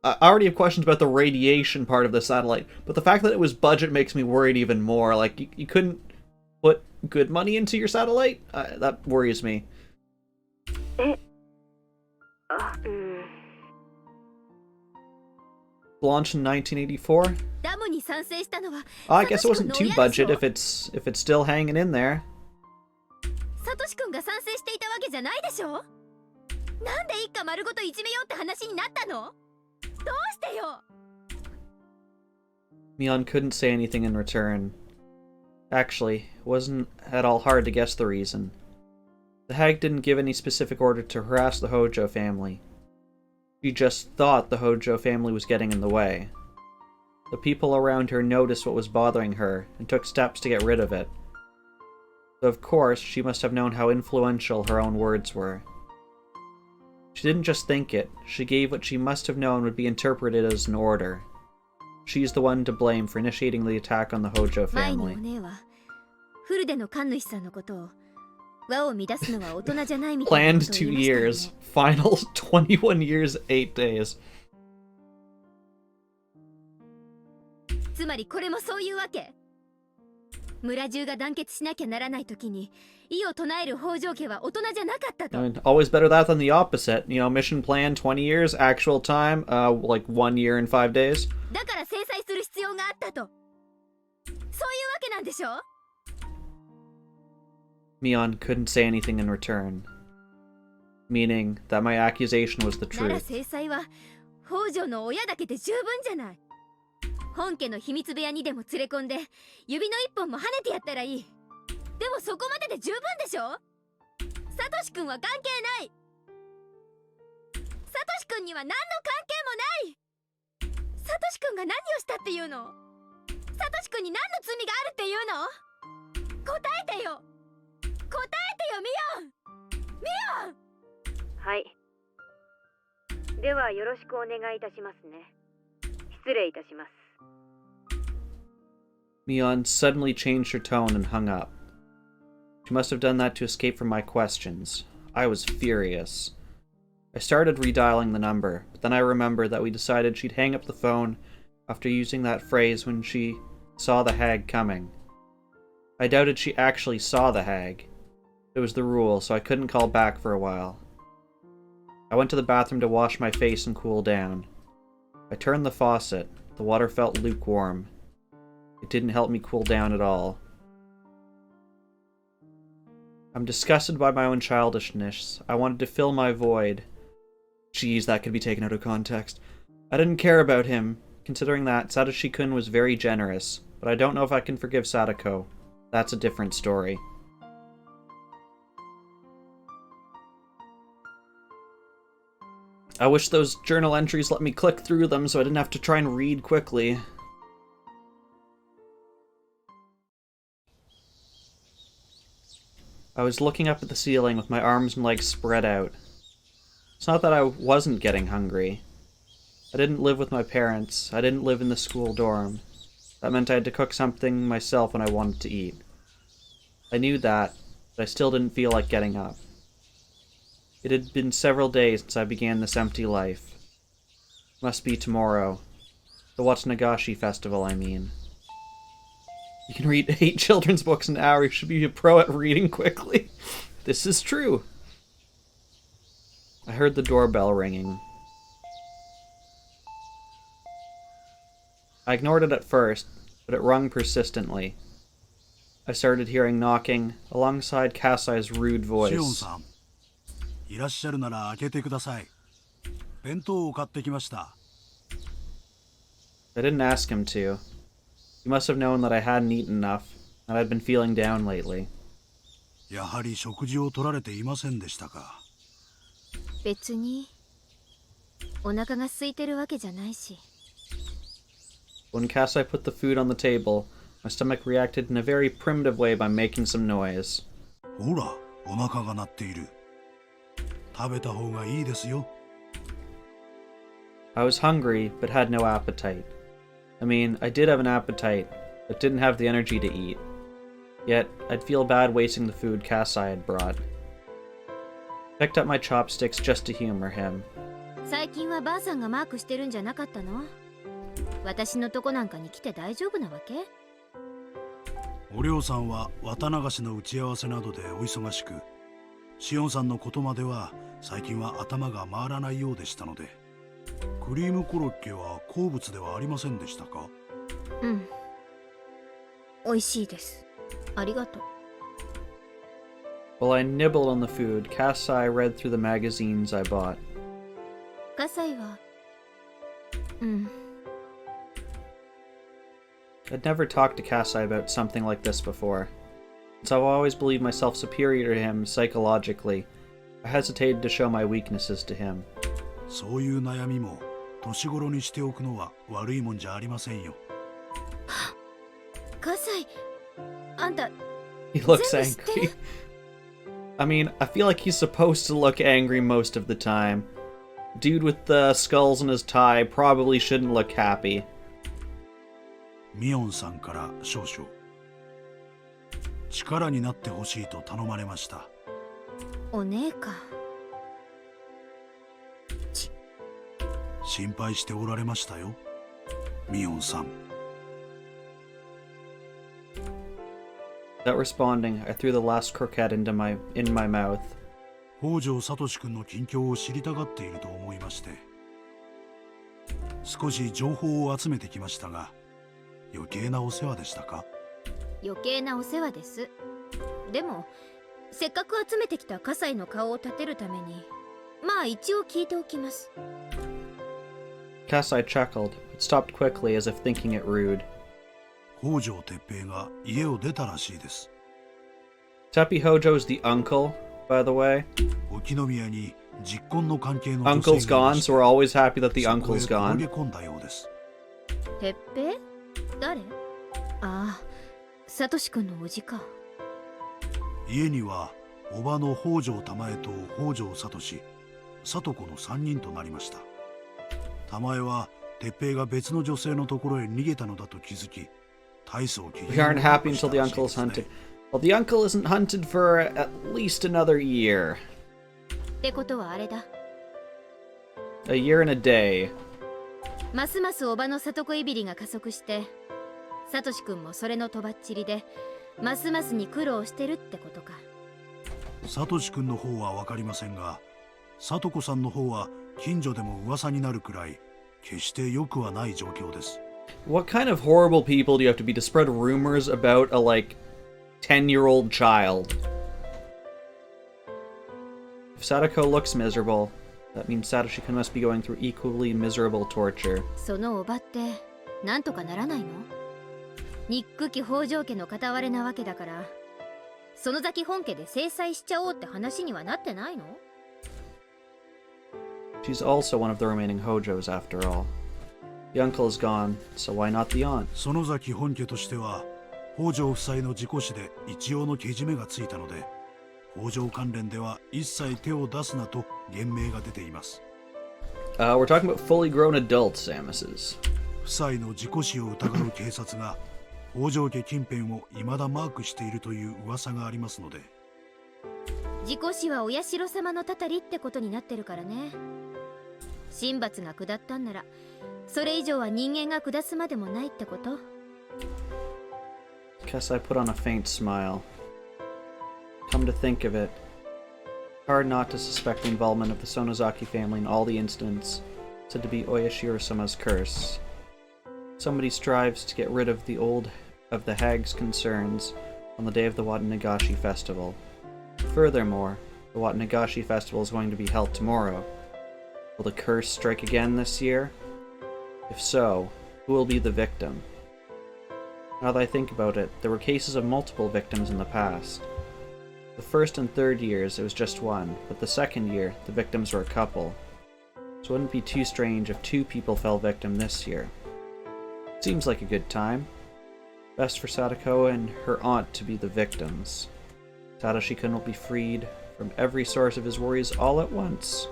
I already have questions about the radiation part of the satellite, but the fact that it was budget makes me worried even more. Like, you couldn't put good money into your satellite? That worries me. Launched in 1984? I guess it wasn't too budget if it's still hanging in there. サトシ君が賛成していたわけじゃないでしょ？なんで一家丸ごといじめようって話になったの？どうしてよ？ Mion couldn't say anything in return. Actually, it wasn't at all hard to guess the reason. The hag didn't give any specific order to harass the Hojo family. She just thought the Hojo family was getting in the way. The people around her noticed what was bothering her and took steps to get rid of it. So of course, she must have known how influential her own words were. She didn't just think it, she gave what she must have known would be interpreted as an order. She's the one to blame for initiating the attack on the Hojo family. Planned 2 years. Final 21 years, 8 days. つまりこれもそういうわけ。村中が団結しなきゃならないときに異を唱える北条家は大人じゃなかったと。Always better that than the opposite. You know, mission plan 20 years, actual time, like 1 year and 5 days. だから制裁する必要があったと。そういうわけなんでしょ？ Mion couldn't say anything in return, meaning that my accusation was the なら truth. 制裁は北条の親だけで十分じゃない。本家の秘密部屋にでも連れ込んで指の一本も跳ねてやったらいい。でもそこまでで十分でしょ？サトシ君は関係ない。サトシ君には何の関係もない。サトシ君が何をしたっていうの？サトシ君に何の罪があるっていうの？答えてよ。答えてよ、ミオン。ミオン。はい。ではよろしくお願いいたしますね。失礼いたします。Mion suddenly changed her tone and hung up. She must have done that to escape from my questions. I was furious. I started redialing the number, but then I remembered that we decided she'd hang up the phone after using that phrase when she saw the hag coming. I doubted she actually saw the hag. It was the rule, so I couldn't call back for a while. I went to the bathroom to wash my face and cool down. I turned the faucet. The water felt lukewarm. It didn't help me cool down at all. I'm disgusted by my own childishness. I wanted to fill my void. Jeez, that could be taken out of context. I didn't care about him, considering that Satoshi-kun was very generous, but I don't know if I can forgive Satoko. That's a different story. I wish those journal entries let me click through them so I didn't have to try and read quickly. I was looking up at the ceiling with my arms and legs spread out. It's not that I wasn't getting hungry. I didn't live with my parents. I didn't live in the school dorm. That meant I had to cook something myself when I wanted to eat. I knew that, but I still didn't feel like getting up. It had been several days since I began this empty life. Must be tomorrow. The Watsunagashi festival, I mean. You can read 8 children's books an hour. You should be a pro at reading quickly. This is true. I heard the doorbell ringing. I ignored it at first, but it rung persistently. I started hearing knocking, alongside Kasai's rude voice. いらっしゃるなら開けてください。弁当を買ってきました。I didn't ask him to. He must have known that I hadn't eaten enough, and I'd been feeling down lately. やはり食事を取られていませんでしたか。別にお腹が空いてるわけじゃないし。When Kasai put the food on the table, my stomach reacted in a very primitive way by making some noise. ほら、お腹が鳴っている。食べた方がいいですよ。I was hungry, but had no appetite. I mean, I did have an appetite, but didn't have the energy to eat. Yet, I'd feel bad wasting the food Kasai had brought. Picked up my chopsticks just to humor him. 最近はばあさんがマークしてるんじゃなかったの？私のとこなんかに来て大丈夫なわけ？おりょうさんは綿流しの打ち合わせなどでお忙しく、シオンさんのことまでは最近は頭が回らないようでしたので、クリームコロッケは好物ではありませんでしたか？うん。美味しいです。ありがとう。While I nibbled on the food, Kasai read through the magazines I bought. 葛西は、うん。I'd never talked to Kasai about something like this before. Since I've always believed myself superior to him psychologically, I hesitated to show my weaknesses to him. そういう悩みも年頃にしておくのは悪いもんじゃありませんよ。葛西、あんた、 He looks 全部知ってる？ angry. I mean, I feel like he's supposed to look angry most of the time. Dude with the skulls in his tie probably shouldn't look happy. ミオンさんから少々。力になってほしいと頼まれました。お姉か。心配しておられましたよ、ミオンさん。Without responding, I threw the last croquette in my mouth. 北条サトシ君の近況を知りたがっていると思いまして、少し情報を集めてきましたが、余計なお世話でしたか？余計なお世話です。でもせっかく集めてきた葛西の顔を立てるために、まあ一応聞いておきます。Kasai chuckled, but stopped quickly as if thinking it rude. 北条哲平が家を出たらしいです。Teppei Hojo's the uncle, by the way. 沖宮に実婚の関係の Uncle's gone, so we're always happy that the そこへ uncle's 転げ gone. 込んだようです。てっぺ？誰？ああ、サトシ君のおじか。家には叔母の北条玉江と北条聡、聡子の3人となりました。玉江は哲平が別の女性のところへ逃げたのだと気づき、大層気 We aren't happy until the uncle is hunted. Well, the uncle isn't hunted for at least another year. ってことはあれだ。A year and a day. ますます叔母の里子いびりが加速して、サトシ君もそれのとばっちりで、ますますに苦労してるってことか。サトシ君の方は分かりませんが、聡子さんの方は近所でも噂になるくらい決して良くはない状況です。What kind of horrible people do you have to be to spread rumors about a, like, 10-year-old child? If Satoko looks miserable, that means Satoshi-kun must be going through equally miserable torture. その叔母ってなんとかならないの？憎き北条家の片割れなわけだから、その先本家で制裁しちゃおうって話にはなってないの？ She's also one of the remaining Hojos, after all. The uncle is gone, so why not the aunt? 園崎本家としては、北条夫妻の事故死で一応のけじめがついたので、北条関連では一切手を出すなと言命が出ています。We're talking about fully grown adults, Samus's. 夫妻の事故死を疑う警察が、北条家近辺を未だマークしているという噂がありますので。事故死はお社様のたたりってことになってるからね。神罰が下ったんなら、それ以上は人間が下すまでもないってこと？ Guess I put on a faint smile. Come to think of it, hard not to suspect the involvement of the Sonozaki family in all the incidents said to be Oyashiro-sama's curse. Somebody strives to get rid of the hag's concerns on the day of the Watanagashi festival. Furthermore, The Watanagashi Festival is going to be held tomorrow. Will the curse strike again this year? If so, who will be the victim? Now that I think about it, there were cases of multiple victims in the past. The first and third years, it was just one, but the second year, the victims were a couple. So it wouldn't be too strange if 2 people fell victim this year. Seems like a good time. Best for Satoko and her aunt to be the victims. Satoshi-kun will be freed from every source of his worries all at once.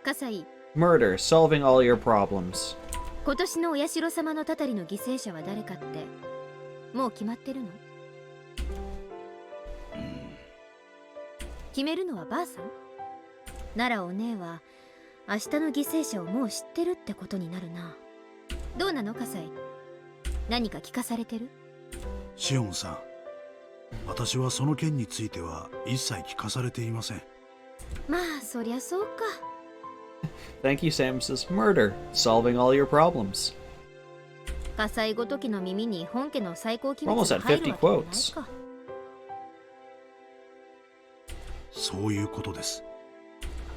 葛西、 Murder, solving all your problems. 今年のお社様のたたりの犠牲者は誰かってもう決まってるの？決めるのはばあさん？ならお姉は明日の犠牲者をもう知ってるってことになるな。どうなの葛西？何か聞かされてる？シオンさん、私はその件については一切聞かされていません。まあそりゃそうか。Thank you, Sam says. Murder, solving all your problems. 火災ごときの耳に本家の最高機密 Almost が at 入る50わけじゃない quotes. か。そういうことです。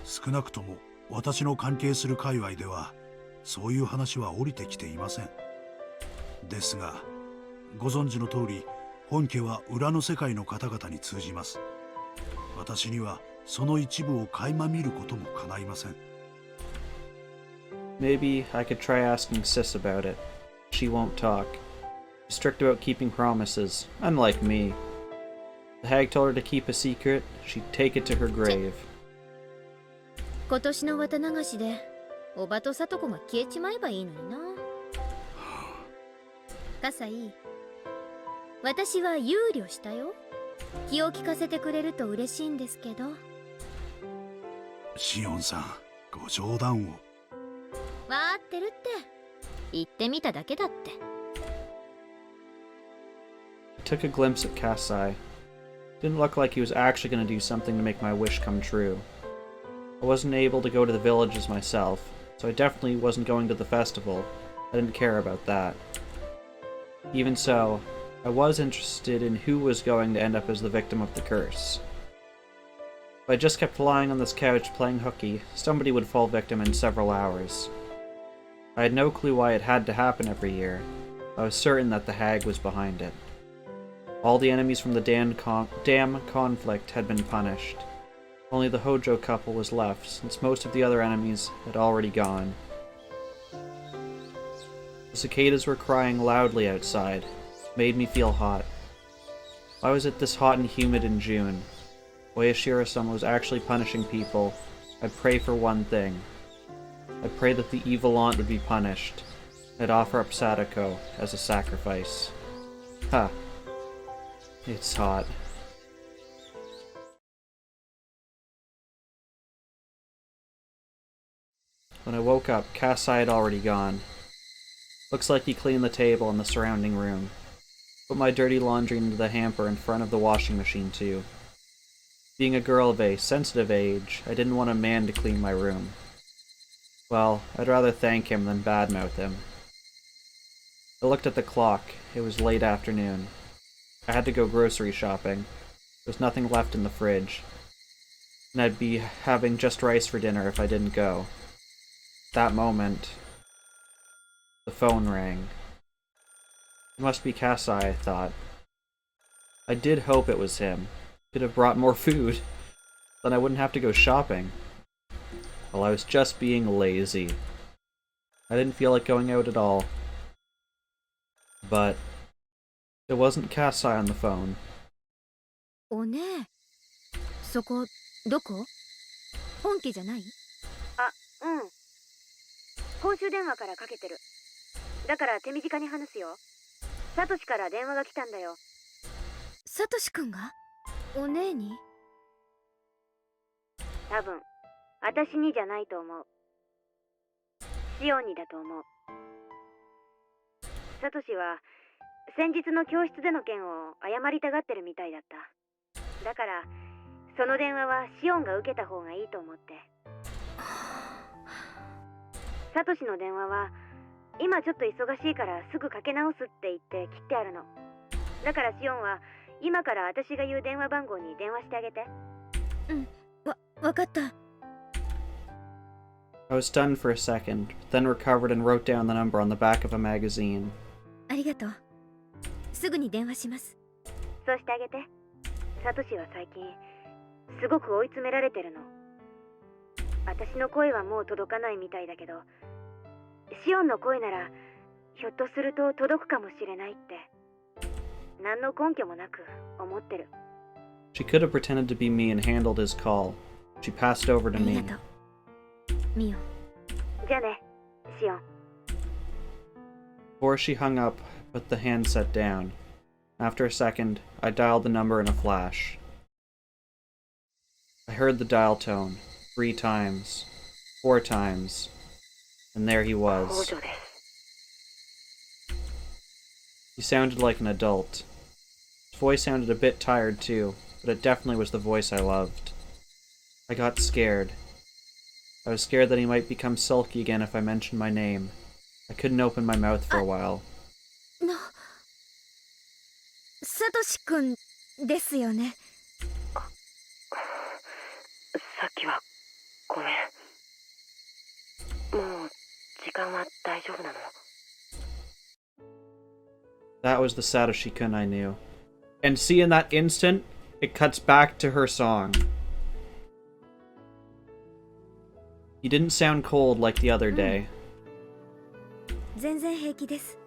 少なくとも私の関係する界隈ではそういう話は降りてきていません。ですが、ご存知の通り、本家は裏の世界の方々に通じます。私にはその一部を垣間見ることも叶いません。Maybe I could try asking Sis about it. She won't talk. She's strict about keeping promises, unlike me. The hag told her to keep a secret, she'd take it to her grave. 今年の綿流しでおばとさとこが消えちまえばいいのにな。葛西、私は憂慮したよ。気を利かせてくれると嬉しいんですけど。シオンさん、ご冗談を。わーってるって。言ってみただけだって。I took a glimpse at Kasai. Didn't look like he was actually going to do something to make my wish come true. I wasn't able to go to the villages myself, so I definitely wasn't going to the festival. I didn't care about that. Even so, I was interested in who was going to end up as the victim of the curse. If I just kept lying on this couch playing hooky, somebody would fall victim in several hours. I had no clue why it had to happen every year. I was certain that the hag was behind it. All the enemies from the damn conflict had been punished. Only the Hojo couple was left, since most of the other enemies had already gone. The cicadas were crying loudly outside. It made me feel hot. Why was it this hot and humid in June? Oyashiro-sama was actually punishing people. I'd pray for one thing. I'd pray that the evil aunt would be punished. I'd offer up Satoko as a sacrifice. Huh. It's hot. When I woke up, Kasai had already gone. Looks like he cleaned the table and the surrounding room. Put my dirty laundry into the hamper in front of the washing machine too. Being a girl of a sensitive age, I didn't want a man to clean my room. Well, I'd rather thank him than badmouth him. I looked at the clock. It was late afternoon. I had to go grocery shopping. There was nothing left in the fridge. And I'd be having just rice for dinner if I didn't go. At that moment, the phone rang. It must be Kasai, I thought. I did hope it was him. Could have brought more food. Then I wouldn't have to go shopping. Well, I was just being lazy. I didn't feel like going out at all. But it wasn't Kasai on the phone. おねえ、そこどこ？本家じゃない？あ、うん。公衆電話からかけてる。だから手短に話すよ。サトシから電話が来たんだよ。サトシくんが？お姉に？多分、私にじゃないと思う。シオンにだと思う。サトシは先日の教室での件を謝りたがってるみたいだった。だからその電話はシオンが受けた方がいいと思って。サトシの電話は今ちょっと忙しいからすぐかけ直すって言って切ってあるの。だからシオンは今から私が言う電話番号に電話してあげて。うん、わかった。 I was stunned for a second, then recovered and wrote down the number on the back of a magazine. ありがとう。すぐに電話します。そうしてあげて。サトシは最近すごく追い詰められてるの。私の声はもう届かないみたいだけど、シオンの声ならひょっとすると届くかもしれないって何の根拠もなく思ってる。 She could have pretended to be me and handled his call. She passed over あ to り me. がとう。ミオン。じゃあね、シオン。 Before she hung up, I put the handset down. After a second, I dialed the number in a flash. I heard the dial tone 3 times, 4 times, and there he 工 was. 場です。 He sounded like an adult. His voice sounded a bit tired too, but it definitely was the voice I loved. I got scared. I was scared that he might become sulky again if I mentioned my name. I couldn't open my mouth for a while. サトシくんですよね。さっきはごめん。もう時間は大丈夫なの？ That was the Satoshi-kun I knew. And see, in that instant, it cuts back to her song. He didn't sound cold like the other day. 全然平気です。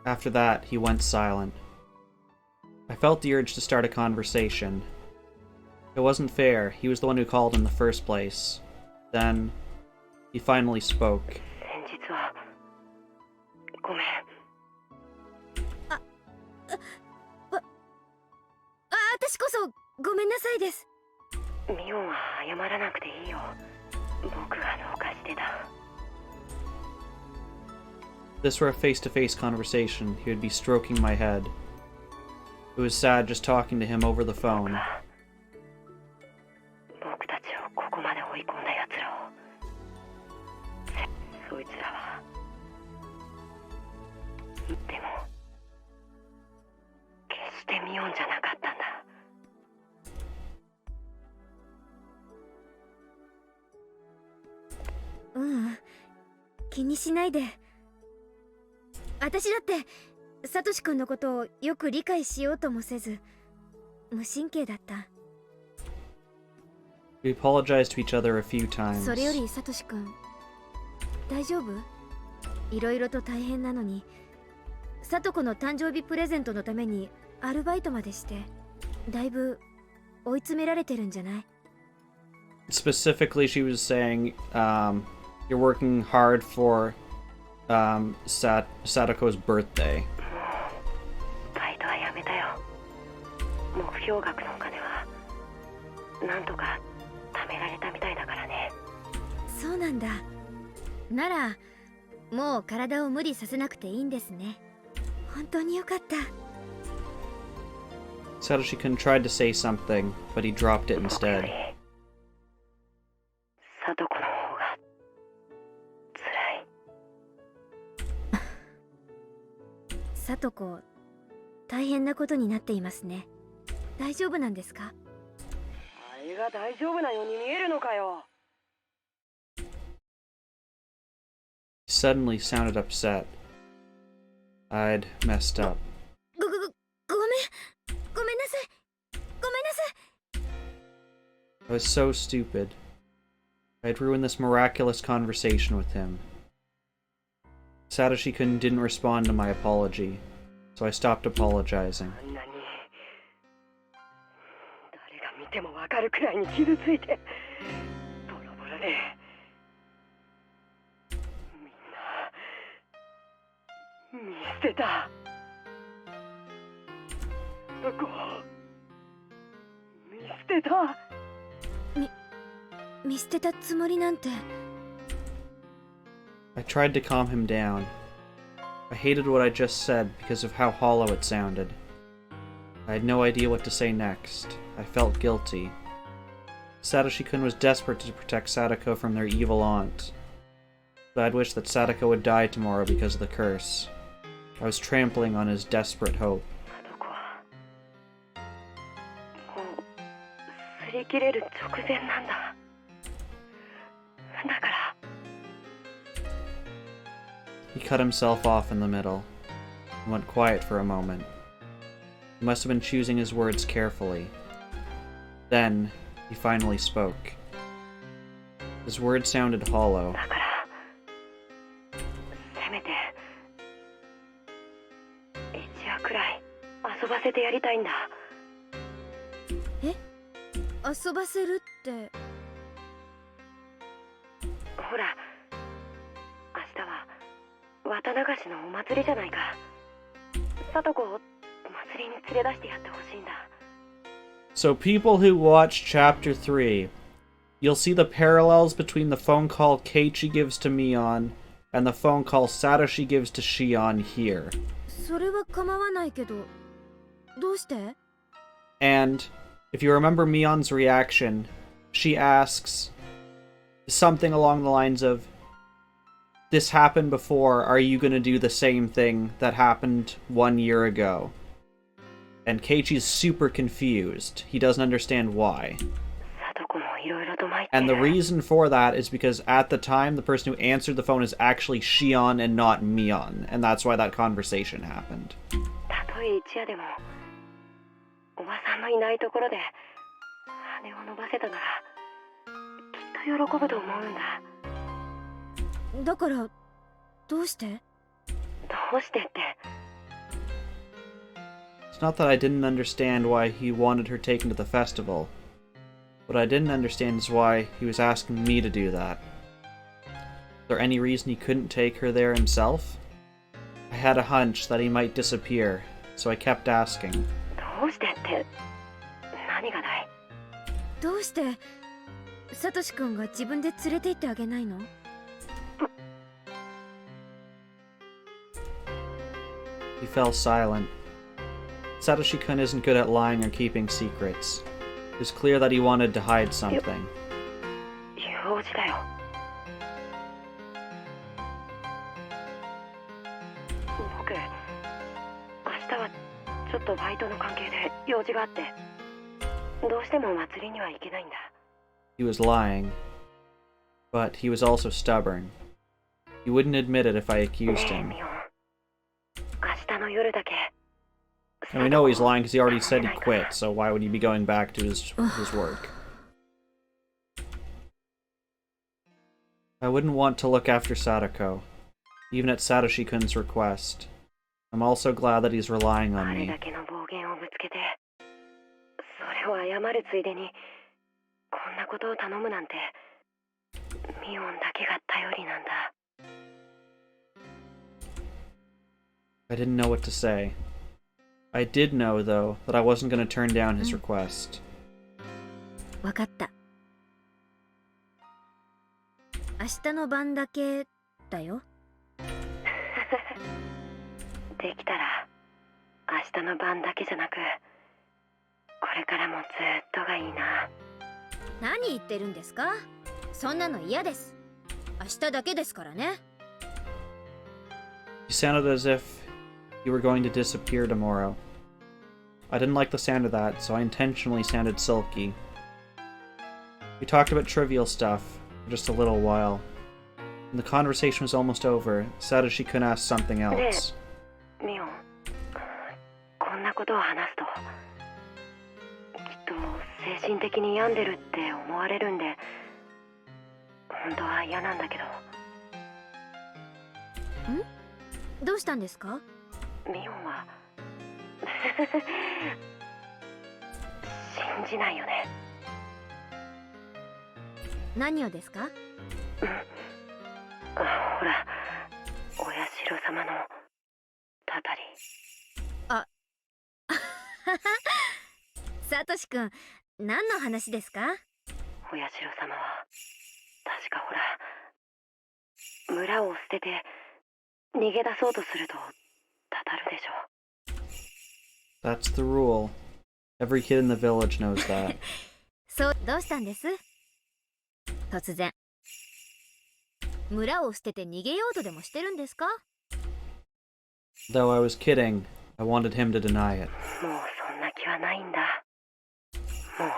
After that, he went silent. I felt the urge to start a conversation. It wasn't fair. He was the one who called in the first place. Then, he finally spoke. 先日はごめん。私こそごめんなさいです。ミオンは謝らなくていいよ。僕がどうかしてた。 If this were a face-to-face conversation, he would be stroking my head. It was sad just talking to him over the phone. 僕たちをここまで追い込んだ奴らを。そいつらは。でも、決してミオンじゃなかったんだ。 ううん、気にしないで。私だってサトシ君のことをよく理解しようともせず無神経だった。 We apologized to each other a few times. それよりサトシ君大丈夫？いろいろと大変なのにサトコの誕生日プレゼントのためにアルバイトまでしてだいぶ追い詰められてるんじゃない？ Specifically, she was saying, you're working hard for Satoko's birthday. バイトはやめたよ。目標額のお金はなんとか貯められたみたいだからね。そうなんだ。ならもう体を無理させなくていいんですね。本当によかった。 Satoshi-kun tried to say something, but he dropped it instead. サトコの方が辛い。サトコ大変なことになっていますね。大丈夫なんですか？あれが大丈夫なように見えるのかよ。 He suddenly sounded upset. I'd messed up. ごめんなさい。ごめんなさい。 I was so stupid. I'd ruined this miraculous conversation with him. Satoshi-kun didn't respond to my apology, so I stopped apologizing. あんなに誰が見てもわかるくらいに傷ついてボロボロでみんな見捨てた。そこ見捨てた。見捨てたつもりなんて。 I tried to calm him down. I hated what I just said because of how hollow it sounded. I had no idea what to say next. I felt guilty. Satoshi-kun was desperate to protect Satoko from their evil aunt. But I'd wished that Satoko would die tomorrow because of the curse. I was trampling on his desperate hope. サトコは切れる直前なんだ。だから He cut himself off in the middle and went quiet for a moment. He must have been choosing his words carefully. Then, he finally spoke. His words sounded hollow. だからせめて一夜くらい遊ばせてやりたいんだ。遊ばせるって。ほら、明日は綿流しのお祭りじゃないか。聡子を祭りに連れ出してやってほしいんだ。 So people who watch Chapter 3, you'll see the parallels between the phone call Keiichi gives to Mion and the phone call Satoshi gives to Shion here. それは構わないけど、どうして？ And if you remember Mion's reaction, she asks something along the lines of, "This happened before, are you gonna do the same thing that happened 1 year ago?" And Keiichi's super confused. He doesn't understand why. 聡子もいろいろと参って And the reason for that is because at the time, the person who answered the phone is actually Shion and not Mion. And that's why that conversation happened. たとえ一夜でもおばさんのいないところで羽を伸ばせたならきっと喜ぶと思うんだ。だから、どうして？どうしてって。 It's not that I didn't understand why he wanted her taken to the festival. What I didn't understand is why he was asking me to do that. Is there any reason he couldn't take her there himself? I had a hunch that he might disappear, so I kept asking. どうしてって何がだい。どうして、サトシ君が自分で連れて行ってあげないの？ He fell silent. Satoshi-kun isn't good at lying or keeping secrets. It was clear that he wanted to hide something. 用事だよ。僕、明日はちょっとバイトの関係で用事があって、どうしても祭りには行けないんだ。 He was lying. But he was also stubborn. He wouldn't admit it if I accused ねえ him. ミオン、明日の夜だけ。 And we know he's lying because he already said he quit, so why would he be going back to his work? I wouldn't want to look after Satoko, even at Satoshi-kun's request. I'm also glad that he's relying あ on れ me. だけの暴言をぶつけて、それを謝るついでにこんなことを頼むなんて、ミオンだけが頼りなんだ。 I didn't know what to say. I did know, though, that I wasn't going to turn down his request. わかった。明日の晩だけだよ。できたら明日の晩だけじゃなく、これからもずっとがいいな。何言ってるんですか？そんなの嫌です。明日だけですからね。 You sounded as if you were going to disappear tomorrow. I didn't like the sound of that, so I intentionally sounded sulky. We talked about trivial stuff for just a little while. When the conversation was almost over, Satoshi couldn't ask something else. ミオン、こんなことを話すときっと精神的に病んでるって思われるんで、本当は嫌なんだけど。どうしたんですか？ミオンは信じないよね。何をですか？ほら、お社様のたたり。サトシ君、何の話ですか？お社様は確かほら、村を捨てて逃げ出そうとするとたたるでしょ。 That's the rule. Every kid in the village knows that. そう、どうしたんです？突然。村を捨てて逃げようとでもしてるんですか？ Though I was kidding, I wanted him to deny it. もうそんな気はないんだ。もう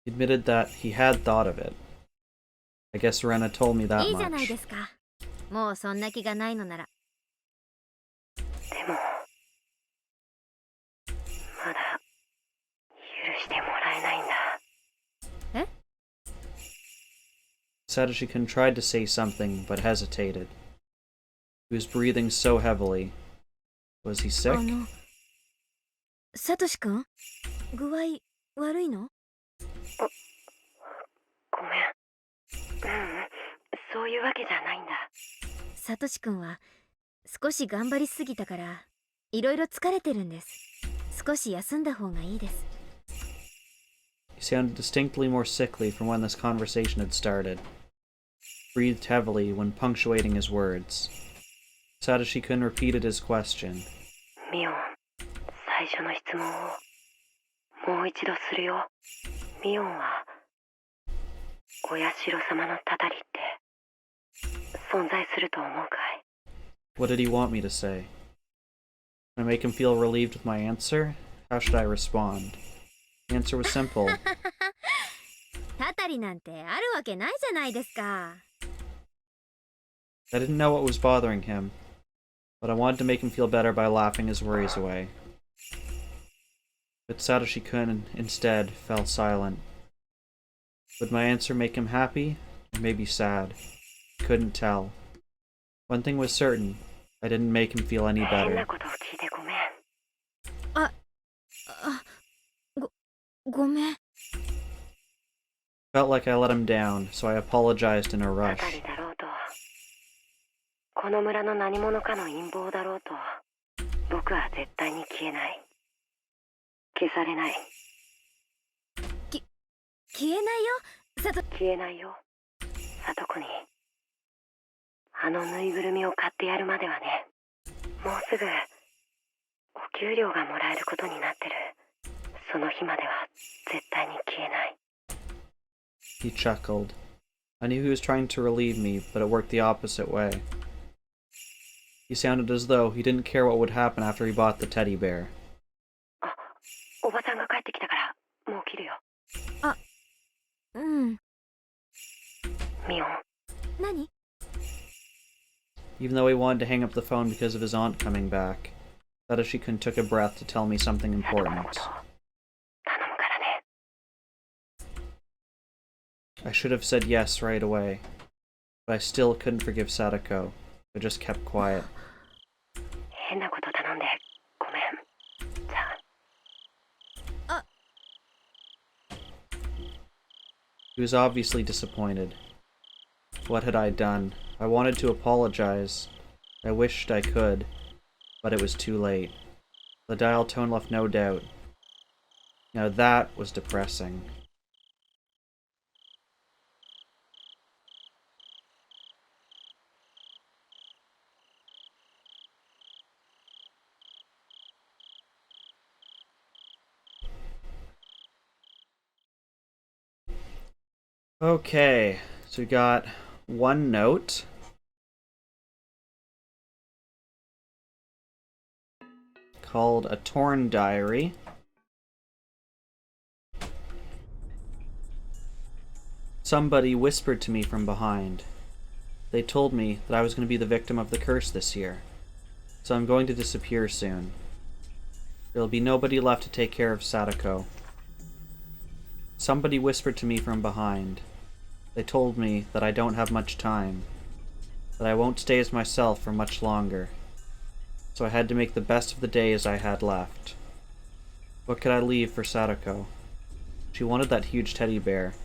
He admitted that he had thought of it. I guess Rena told me that いいじゃない much. ですか。もうそんな気がないのなら。でもまだ許してもらえないんだ。 Satoshi-kun tried to say something, but hesitated. He was breathing so heavily. Was he sick? サトシ君、具合悪いの？ごめん。そういうわけじゃないんだ。サトシ君は少し頑張りすぎたからいろいろ疲れてるんです。少し休んだ方がいいです。 He sounded distinctly more sickly from when this conversation had started. Breathed heavily when punctuating his words. Satoshi-kun repeated his question. ミオン、最初の質問をもう一度するよ。ミオンはお社様のたたりって存在すると思うかい？ What did he want me to say? Can I make him feel relieved with my answer? How should I respond? The answer was simple. たたりなんてあるわけないじゃないですか。 I didn't know what was bothering him, but I wanted to make him feel better by laughing his worries away. But Satoshi-kun instead fell silent. Would my answer make him happy, or maybe sad? Couldn't tell. One thing was certain, I didn't make him feel any 変 better. なことを聞いてごめん。ごめん。 Felt like I let him down, so I apologized in a た rush. たりだろうと、この村の何者かの陰謀だろうと、僕は絶対に消えない。消されない。消えないよ、サト。消えないよ。サトコにあのぬいぐるみを買ってやるまではね。もうすぐお給料がもらえることになってる。その日までは絶対に消えない。 He chuckled. I knew he was trying to relieve me, but it worked the opposite way. He sounded as though he didn't care what would happen after he bought the teddy bear. あ、おばさんが帰ってきたからもう切るよ。うん。ミオン。何？ Even though he wanted to hang up the phone because of his aunt coming back, Satoshi-kun took a breath to tell me something サトコの important. こと頼むからね。 I should have said yes right away, but I still couldn't forgive Satoko. I just kept quiet. 変なこと頼んでごめん。じゃあ。He was obviously disappointed. What had I done? I wanted to apologize. I wished I could, but it was too late. The dial tone left no doubt. Now that was depressing. Okay, so we got one note. Called A Torn Diary. Somebody whispered to me from behind. They told me that I was going to be the victim of the curse this year, so I'm going to disappear soon. There'll be nobody left to take care of Satoko. Somebody whispered to me from behind. They told me that I don't have much time, that I won't stay as myself for much longer, so I had to make the best of the days I had left. What could I leave for Satoko? She wanted that huge teddy bear.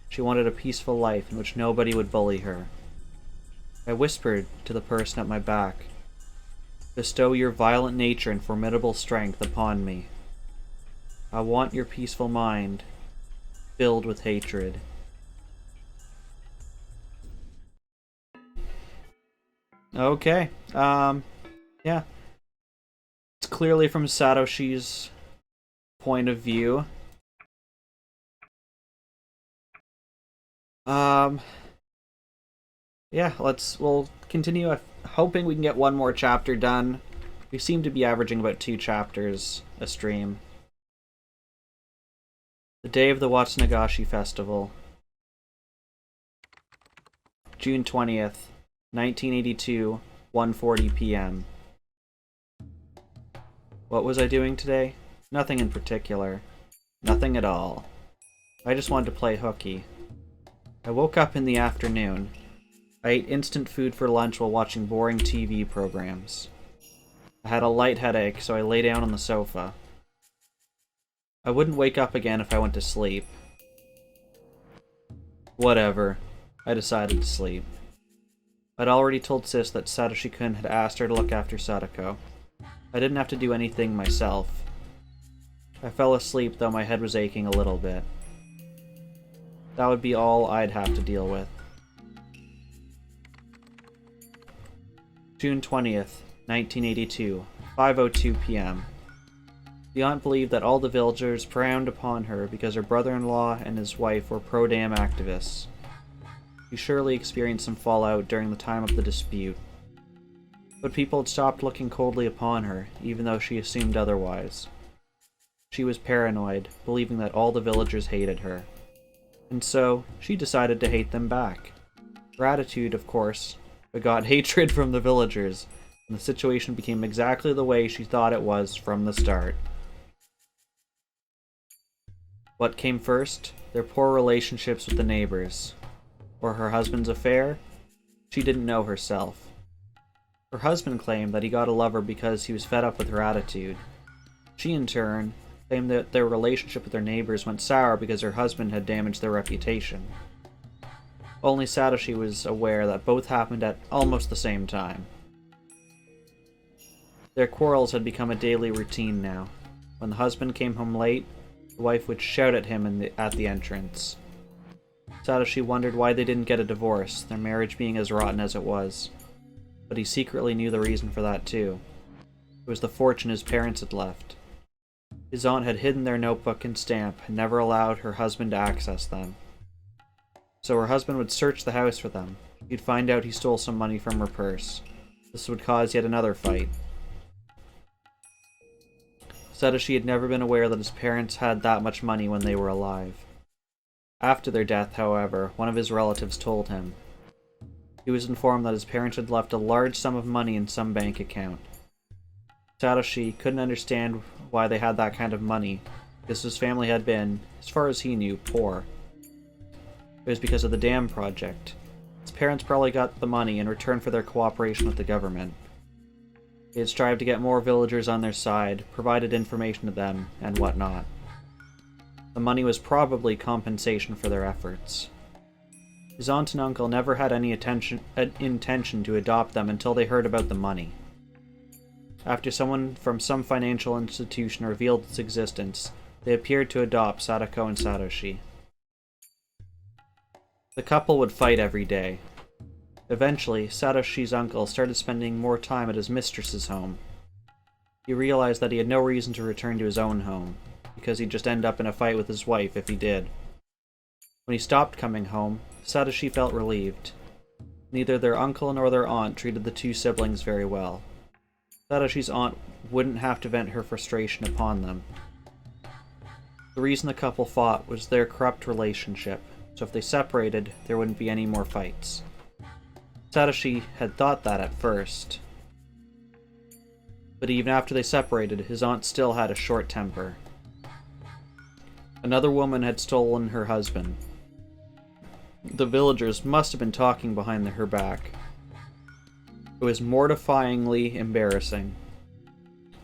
She wanted a peaceful life in which nobody would bully her. I whispered to the person at my back, "Bestow your violent nature and formidable strength upon me. I want your peaceful mind, filled with hatred." Okay, yeah. It's clearly from Satoshi's point of view. Yeah, we'll continue hoping we can get one more chapter done. We seem to be averaging about 2 chapters a stream. The day of the Watsunagashi Festival. June 20th, 1982, 1:40 p.m. What was I doing today? Nothing in particular. Nothing at all. I just wanted to play hooky. I woke up in the afternoon. I ate instant food for lunch while watching boring TV programs. I had a light headache, so I lay down on the sofa. I wouldn't wake up again if I went to sleep. Whatever. I decided to sleep. I'd already told Sis that Satoshi-kun had asked her to look after Satoko. I didn't have to do anything myself. I fell asleep, though my head was aching a little bit. That would be all I'd have to deal with. June 20th, 1982, 5:02 p.m. The aunt believed that all the villagers frowned upon her because her brother-in-law and his wife were pro-dam activists. She surely experienced some fallout during the time of the dispute. But people had stopped looking coldly upon her, even though she assumed otherwise. She was paranoid, believing that all the villagers hated her. And so, she decided to hate them back. Her attitude, of course, begot hatred from the villagers, and the situation became exactly the way she thought it was from the start. What came first? Their poor relationships with the neighbors. Or her husband's affair? She didn't know herself. Her husband claimed that he got a lover because he was fed up with her attitude. She, in turn, claimed that their relationship with their neighbors went sour because her husband had damaged their reputation. Only Satoshi was aware that both happened at almost the same time. Their quarrels had become a daily routine now. When the husband came home late, the wife would shout at him at the entrance. Satoshi wondered why they didn't get a divorce, their marriage being as rotten as it was. But he secretly knew the reason for that too. It was the fortune his parents had left. His aunt had hidden their notebook and stamp and never allowed her husband to access them. So her husband would search the house for them. He'd find out he stole some money from her purse. This would cause yet another fight. Satoshi had never been aware that his parents had that much money when they were alive. After their death, however, one of his relatives told him. He was informed that his parents had left a large sum of money in some bank account. Satoshi couldn't understand why they had that kind of money, because his family had been, as far as he knew, poor. It was because of the dam project. His parents probably got the money in return for their cooperation with the government. They had strived to get more villagers on their side, provided information to them, and whatnot. The money was probably compensation for their efforts. His aunt and uncle never had any intention to adopt them until they heard about the money. After someone from some financial institution revealed its existence, they appeared to adopt Satoko and Satoshi. The couple would fight every day. Eventually, Satoshi's uncle started spending more time at his mistress's home. He realized that he had no reason to return to his own home, because he'd just end up in a fight with his wife if he did. When he stopped coming home, Satoshi felt relieved. Neither their uncle nor their aunt treated the two siblings very well. Satoshi's aunt wouldn't have to vent her frustration upon them. The reason the couple fought was their corrupt relationship, so if they separated, there wouldn't be any more fights. Satoshi had thought that at first. But even after they separated, his aunt still had a short temper. Another woman had stolen her husband. The villagers must have been talking behind her back. It was mortifyingly embarrassing.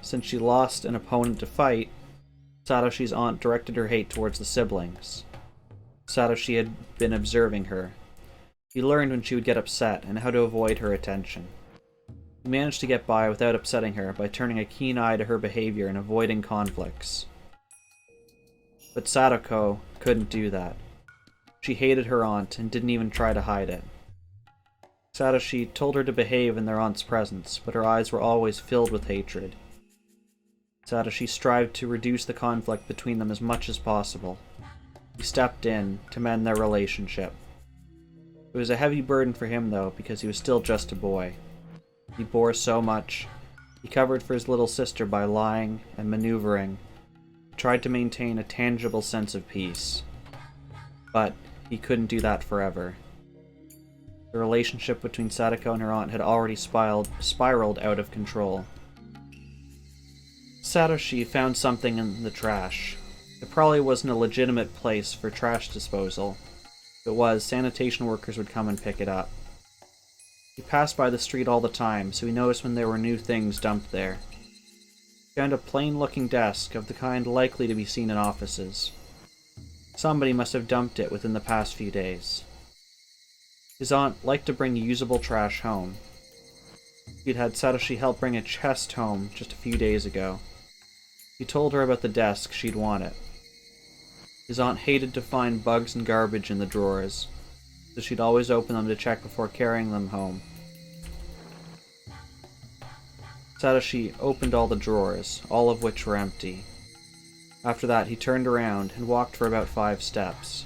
Since she lost an opponent to fight, Satoshi's aunt directed her hate towards the siblings. Satoshi had been observing her. He learned when she would get upset and how to avoid her attention. He managed to get by without upsetting her by turning a keen eye to her behavior and avoiding conflicts. But Satoko couldn't do that. She hated her aunt and didn't even try to hide it. Satoshi told her to behave in their aunt's presence, but her eyes were always filled with hatred. Satoshi strived to reduce the conflict between them as much as possible. He stepped in to mend their relationship. It was a heavy burden for him, though, because he was still just a boy. He bore so much. He covered for his little sister by lying and maneuvering. He tried to maintain a tangible sense of peace. But he couldn't do that forever. The relationship between Satoko and her aunt had already spiraled out of control. Satoshi found something in the trash. It probably wasn't a legitimate place for trash disposal. If it was, sanitation workers would come and pick it up. He passed by the street all the time, so he noticed when there were new things dumped there. He found a plain-looking desk of the kind likely to be seen in offices. Somebody must have dumped it within the past few days. His aunt liked to bring usable trash home. He'd had Satoshi help bring a chest home just a few days ago. He told her about the desk she'd want it. His aunt hated to find bugs and garbage in the drawers, so she'd always open them to check before carrying them home. Satoshi opened all the drawers, all of which were empty. After that, he turned around and walked for about 5 steps.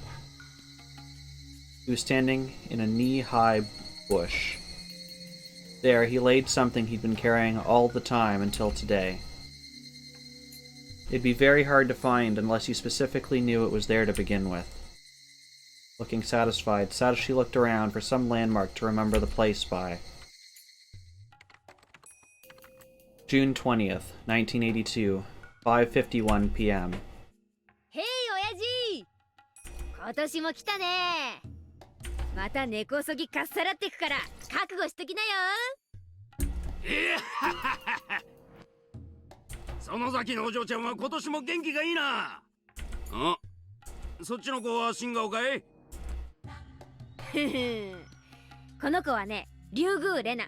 He was standing in a knee-high bush. There, he laid something he'd been carrying all the time until today. It'd be very hard to find unless you specifically knew it was there to begin with. Looking satisfied, Satoshi looked around for some landmark to remember the place by. June 20th, 1982, 5:51 p.m. へい親父、今年も来たね。また根こそぎかっさらってくから覚悟しときなよ。園崎のお嬢ちゃんは今年も元気がいいな。あ、そっちの子は新顔かい？この子はね、竜宮レナ。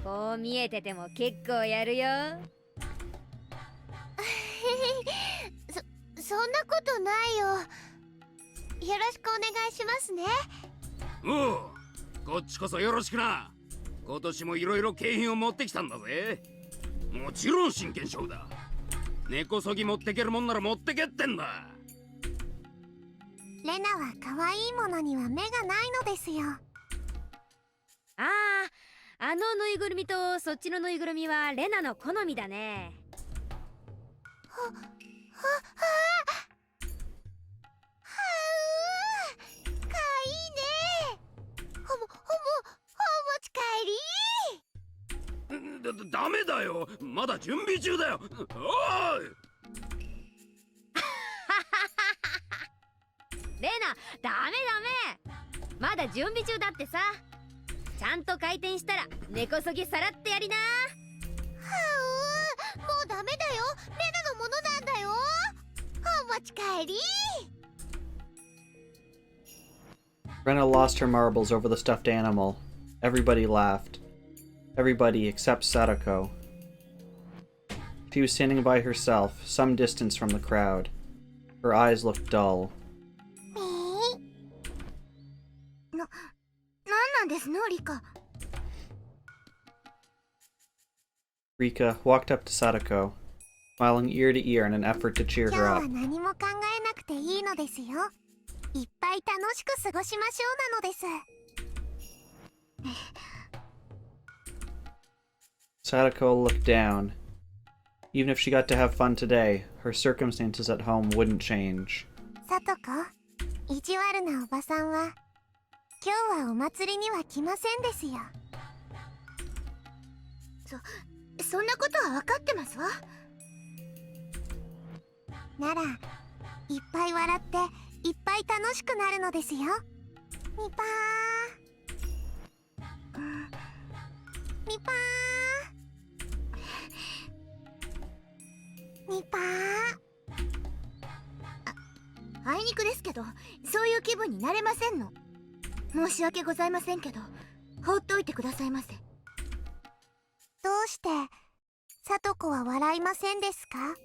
こう見えてても結構やるよ。そんなことないよ。よろしくお願いしますね。おう、こっちこそよろしくな。今年もいろいろ景品を持ってきたんだぜ。もちろん真剣勝負だ。根こそぎ持ってけるもんなら持ってけってんだ。レナは可愛いものには目がないのですよ。ああ、あのぬいぐるみとそっちのぬいぐるみはレナの好みだね。かわいいね。ほ持ち帰り。ダメだよ、まだ準備中だよ。おいレナ、ダメ。まだ準備中だってさ。ちゃんと回転したら根こそぎさらってやりな。もうダメだよ。レナのものなんだよ。お持ち帰り。Rena lost her marbles over the stuffed animal. Everybody laughed. Everybody except Satoko. She was standing by herself, some distance from the crowd. Her eyes looked dull. なんですの、リカ。Rika walked up to Satoko, smiling ear to ear in an effort to cheer 今日 her は up. 何も考えなくていいのですよ。いっぱい楽しく過ごしましょうなのです。Satoko looked down. Even if she got to have fun today, her circumstances at home wouldn't change. さとこ、意地悪なおばさんは今日はお祭りには来ませんですよ。そんなことは分かってますわ。ならいっぱい笑っていっぱい楽しくなるのですよ。みぱー、みぱー、みぱー。あいにくですけど、そういう気分になれませんの。申し訳ございませんけど、放っておいてくださいませ。どうしてさとこは笑いませんですか？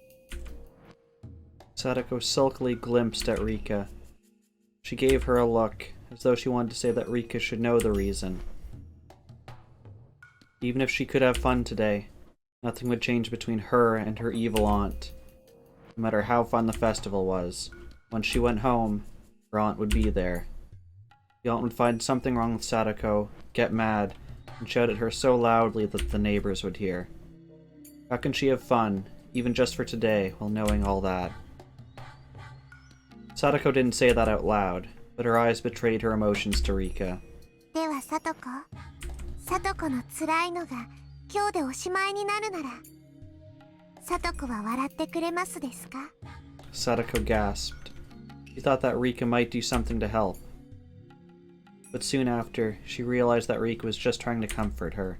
Satoko sulkily glimpsed at Rika. She gave her a look, as though she wanted to say that Rika should know the reason. Even if she could have fun today, nothing would change between her and her evil aunt. No matter how fun the festival was, once she went home, her aunt would be there. The aunt would find something wrong with Satoko, get mad, and shout at her so loudly that the neighbors would hear. How can she have fun, even just for today, while knowing all that? Satoko didn't say that out loud, but her eyes betrayed her emotions to Rika. ではサトコ、サトコの辛いのが今日でおしまいになるなら、サトコは笑ってくれますですか？ Satoko gasped. She thought that Rika might do something to help. But soon after, she realized that Rika was just trying to comfort her.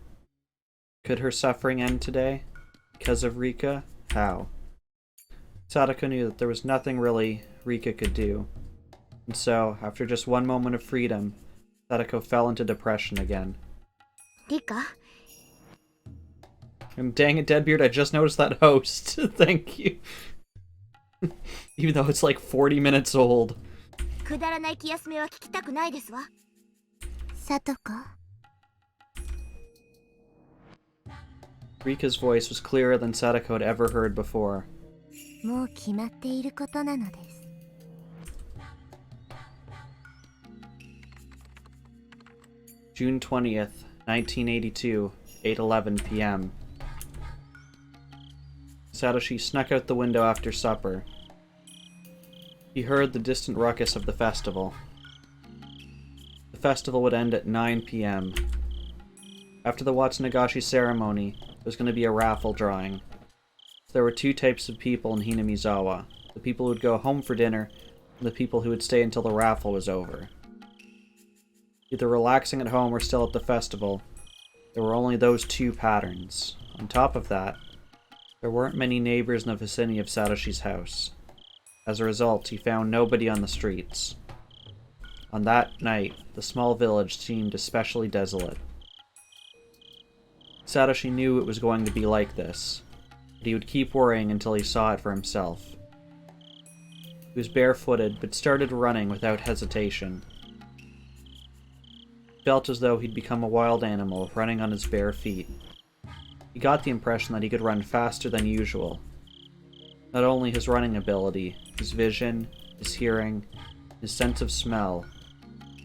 Could her suffering end today? Because of Rika? How? Satoko knew that there was nothing really Rika could do. And so, after just one moment of freedom, Satoko fell into depression again. リカ、 And dang it, Deadbeard, I just noticed that host. Thank you. Even though it's like 40 minutes old. くだらない気休めは聞きたくないですわ。サトコ、 Rika's voice was clearer than Satoko had ever heard before. もう決まっていることなのです。June 20th, 1982, 8:11 p.m. Satoshi snuck out the window after supper. He heard the distant ruckus of the festival. The festival would end at 9 p.m. After the Watsunagashi ceremony, there was going to be a raffle drawing. There were two types of people in Hinamizawa: the people who would go home for dinner, and the people who would stay until the raffle was over. Either relaxing at home or still at the festival, there were only those two patterns. On top of that, there weren't many neighbors in the vicinity of Satoshi's house. As a result, he found nobody on the streets. On that night, the small village seemed especially desolate. Satoshi knew it was going to be like this, but he would keep worrying until he saw it for himself. He was barefooted, but started running without hesitation. He felt as though he'd become a wild animal, running on his bare feet. He got the impression that he could run faster than usual. Not only his running ability, his vision, his hearing, his sense of smell,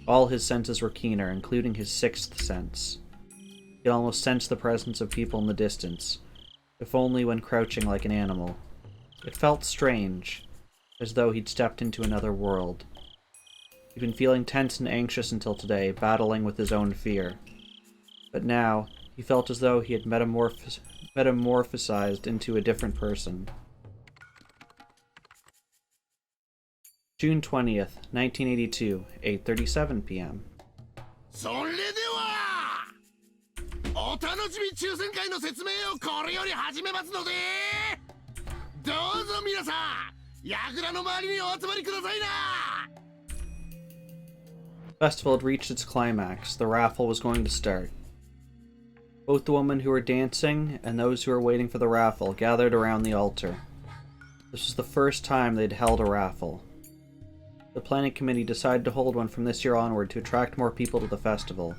all his senses were keener, including his sixth sense. He could almost sense the presence of people in the distance, if only when crouching like an animal. It felt strange, as though he'd stepped into another world. He'd been feeling tense and anxious until today, battling with his own fear. But now, he felt as though he had metamorphosized into a different person. June 20th, 1982, 8:37 p.m. それではお楽しみ抽選会の説明をこれより始めますので、どうぞ皆さん、櫓の周りにお集まりくださいな。 The festival had reached its climax. The raffle was going to start. Both the women who were dancing and those who were waiting for the raffle gathered around the altar. This was the first time they'd held a raffle. The planning committee decided to hold one from this year onward to attract more people to the festival.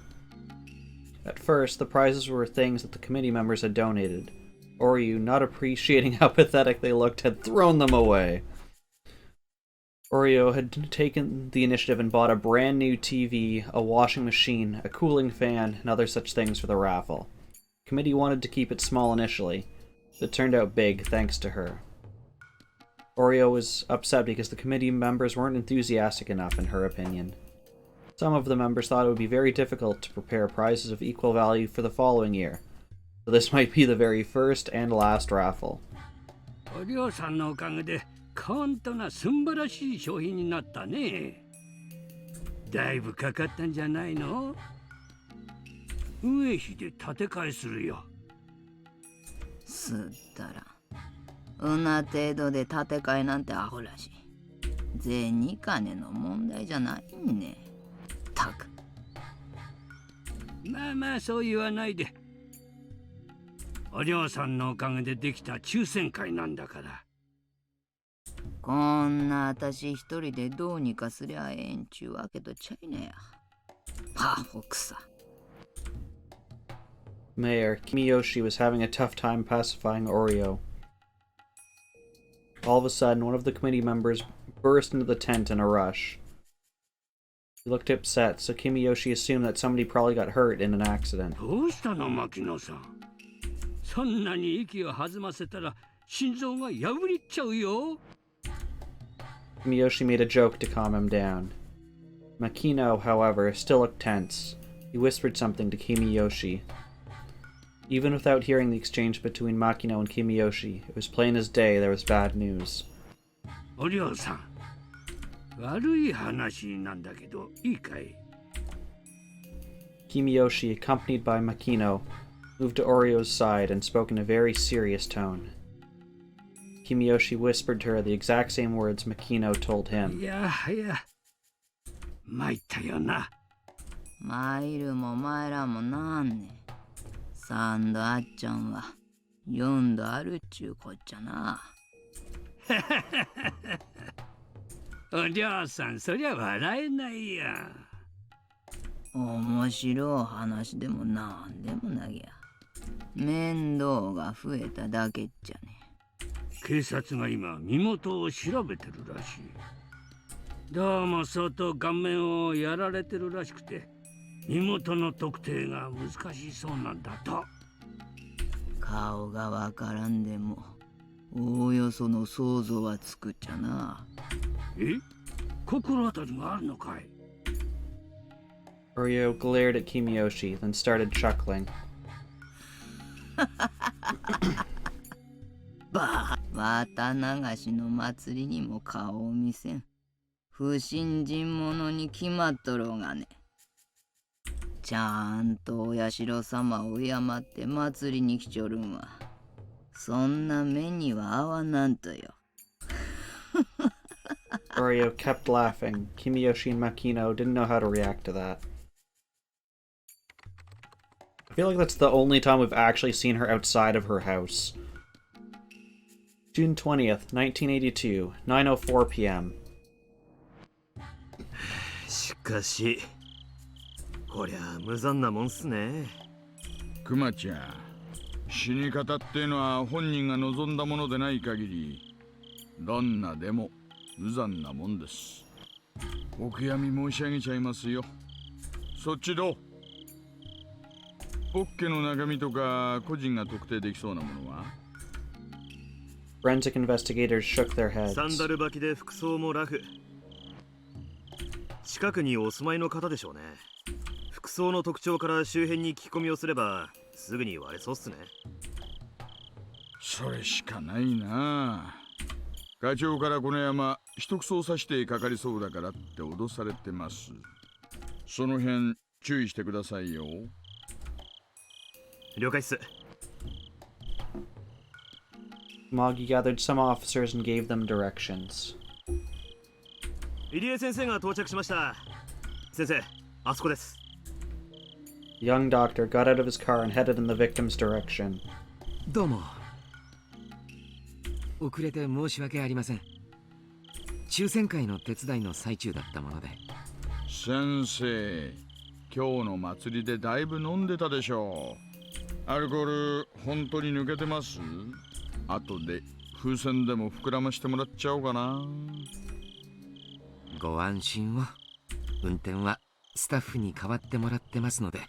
At first, the prizes were things that the committee members had donated. Oryu, not appreciating how pathetic they looked, had thrown them away. Oreo had taken the initiative and bought a brand new TV, a washing machine, a cooling fan, and other such things for the raffle. The committee wanted to keep it small initially, but it turned out big thanks to her. Oreo was upset because the committee members weren't enthusiastic enough, in her opinion. Some of the members thought it would be very difficult to prepare prizes of equal value for the following year, so this might be the very first and last raffle. お嬢さんのおかげで本当なすんばらしい商品になったね。だいぶかかったんじゃないの？運営費で立て替えするよ。すったらんな程度で立て替えなんてアホらしい。銭金の問題じゃないね。たく。まあまあそう言わないで。お嬢さんのおかげでできた抽選会なんだから。こんな私一人でどうにかすりゃええんちゅうわけとちゃいねや。パーフォクサ。Mayor Kimiyoshi was having a tough time pacifying Oreo. All of a sudden, one of the committee members burst into the tent in a rush. He looked upset, so Kimiyoshi assumed that somebody probably got hurt in an accident. どうしたの牧野さん。そんなに息を弾ませたら心臓が破りっちゃうよ。Miyoshi made a joke to calm him down. Makino, however, still looked tense. He whispered something to Kimiyoshi. Even without hearing the exchange between Makino and Kimiyoshi, it was plain as day there was bad news. お嬢さん、悪い話なんだけどいいかい? Kimiyoshi, accompanied by Makino, moved to Orio's side and spoke in a very serious tone. Kimiyoshi whispered to her the exact same words Makino told him. いや参ったよな。参るも参らもなんね。3度あっちゃんは4度あるっちゅうこっちゃな。お嬢さん、そりゃ笑えないや。面白い話でもなんでもなぎゃ。面倒が増えただけっちゃね。警察が今身元を調べてるらしい。どうも相当顔面をやられてるらしくて、身元の特定が難しそうなんだと。顔がわからんでもおおよその想像はつくっちゃな。え？心当たりがあるのかい? Oreo glared at Kimiyoshi, then started chuckling. 綿流しの祭りにも顔を見せん。不信心者に決まっとろうがね。ちゃんとお社様を敬って祭りに来ちょるんは。そんな目には合わなんとよ。Oreo kept laughing. Kimiyoshi and Makino didn't know how to react to that. I feel like that's the only time we've actually seen her outside of her house. June 20th, 1982, 9:04 p.m. しかし、こりゃ無残なもんっすね。クマちゃん、死に方ってのは本人が望んだものでない限り、どんなでも無残なもんです。お悔やみ申し上げちゃいますよ。そっちどう？ポッケの中身とか個人が特定できそうなものは？ Forensic investigators shook their heads. サンダル履きで服装もラフ。近くにお住まいの方でしょうね。服装の特徴から周辺に聞き込みをすればすぐに割れそうっすね。それしかないな。課長からこの山一区捜査してかかりそうだからって脅されてます。その辺注意してくださいよ。了解っす。Magi gathered some officers and gave them directions. 入江先生が到着しました。先生、あそこです。The young doctor got out of his car and headed in the victim's direction. どうも。遅れて申し訳ありません。抽選会の手伝いの最中だったもので。先生、今日の祭りでだいぶ飲んでたでしょう。アルコール本当に抜けてます？後で風船でも膨らましてもらっちゃおうかな。ご安心を。運転はスタッフに代わってもらってますので。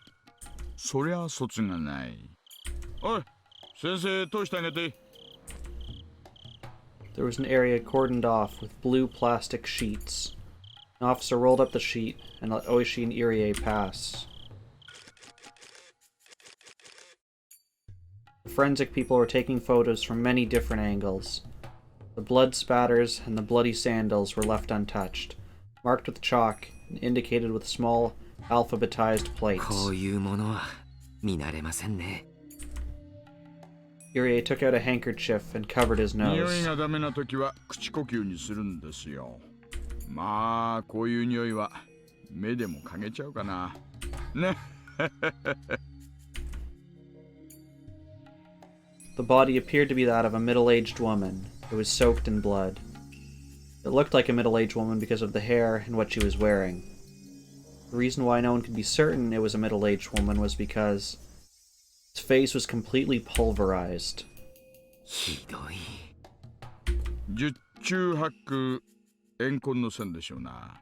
そりゃ卒がない。おい、先生通してあげて。There was an area cordoned off with blue plastic sheets. An officer rolled up the sheet and let Oishi and Irie pass. The forensic people were taking photos from many different angles. The blood spatters and the bloody sandals were left untouched, marked with chalk and indicated with small alphabetized plates. こういうものは見慣れませんね。Irie took out a handkerchief and covered his 匂い nose. がダメな時は口呼吸にするんですよ。まあこういう匂いは目でも嗅げちゃうかな。ね。The body appeared to be that of a middle-aged woman. It was soaked in blood. It looked like a middle-aged woman because of the hair and what she was wearing. The reason why no one could be certain it was a middle-aged woman was because his face was completely pulverized. ひどい。十中八九怨恨の線でしょうな。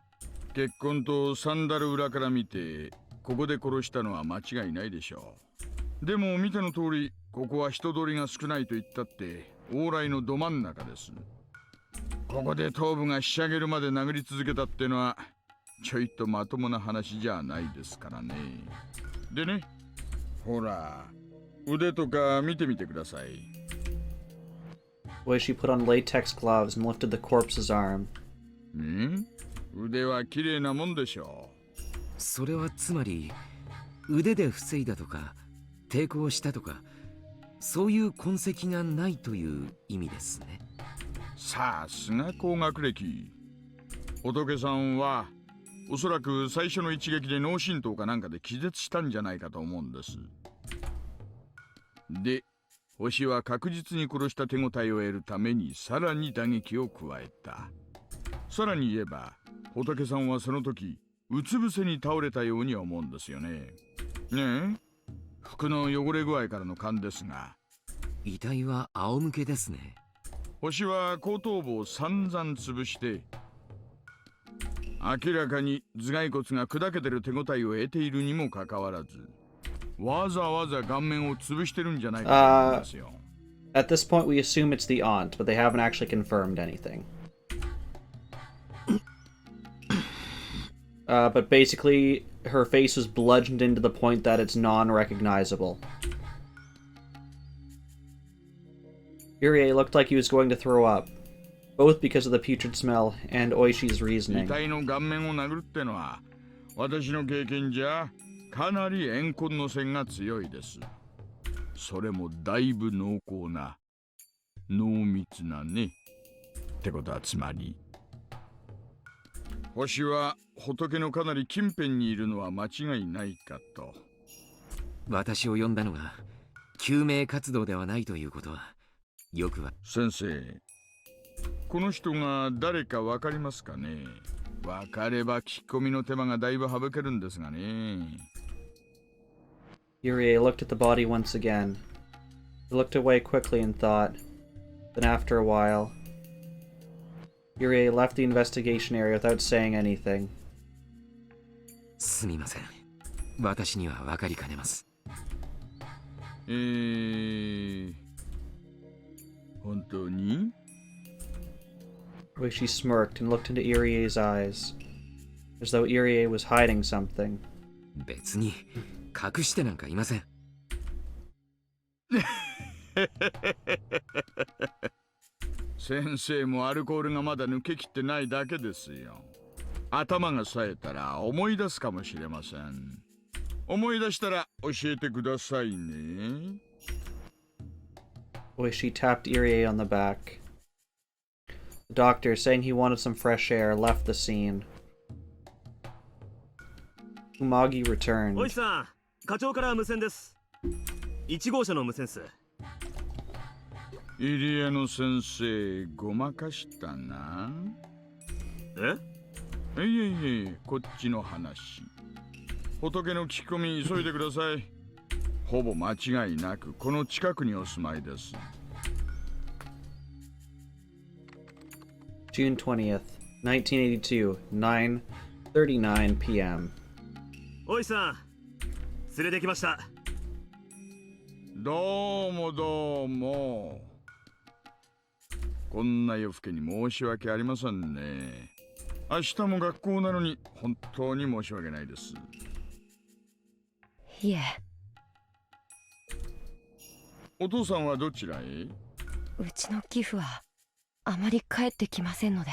血痕とサンダル裏から見てここで殺したのは間違いないでしょう。でも見ての通りここは人通りが少ないと言ったって往来のど真ん中です。ここで頭部がひしゃげるまで殴り続けたってのはちょいとまともな話じゃないですからね。でね、ほら腕とか見てみてください。Oishi put on latex gloves and lifted the corpse's arm. 腕は綺麗なもんでしょう。それはつまり腕で防いだとか抵抗したとかそういう痕跡がないという意味ですね。さすが高学歴。仏さんはおそらく最初の一撃で脳震盪かなんかで気絶したんじゃないかと思うんです。で、星は確実に殺した手応えを得るためにさらに打撃を加えた。さらに言えば仏さんはその時うつ伏せに倒れたように思うんですよね。ねえ、服の汚れ具合からの勘ですが、遺体は仰向けですね。星は後頭部を散々潰して明らかに頭蓋骨が砕けてる手応えを得ているにもかかわらずわざわざ顔面を潰してるんじゃないかと思うんですよ。At this point we assume it's the aunt, but they haven't actually confirmed anything. But basically, her face was bludgeoned into the point that it's non-recognizable. Irie looked like he was going to throw up, both because of the putrid smell and Oishi's reasoning. 遺体の顔面を殴るってのは私の経験じゃかなり怨恨の線が強いです。それもだいぶ濃厚な濃密なね。ってことはつまり星は仏のかなり近辺にいるのは間違いないかと。私を呼んだのが救命活動ではないということはよくは。先生、この人が誰かわかりますかね。わかれば聞き込みの手間がだいぶ省けるんですがね。Irie looked at the body once again. He looked away quickly and thought. Then after a while, Irie left the investigation area without saying anything. すみません。私にはわかりかねます。本当にOishi smirked and looked into Irie's eyes, as though Irie was hiding something. 別に隠してなんかいません。先生もアルコールがまだ抜けきってないだけですよ。頭が冴えたら思い出すかもしれません。思い出したら教えてくださいね。Oishi tapped Irie on the back. The doctor, saying he wanted some fresh air, left the scene. Umagi returned. おいさん、課長から無線です。1号車の無線っす。イリアの先生、ごまかしたな。いえ、こっちの話。仏の聞き込み急いでください。ほぼ間違いなくこの近くにお住まいです。June 20th, 1982, 9:39 p.m. おいさん、連れてきました。どうもどうも。こんな夜更けに申し訳ありませんね。明日も学校なのに本当に申し訳ないです。いえ。お父さんはどちらへ？うちの寄付はあまり帰ってきませんので。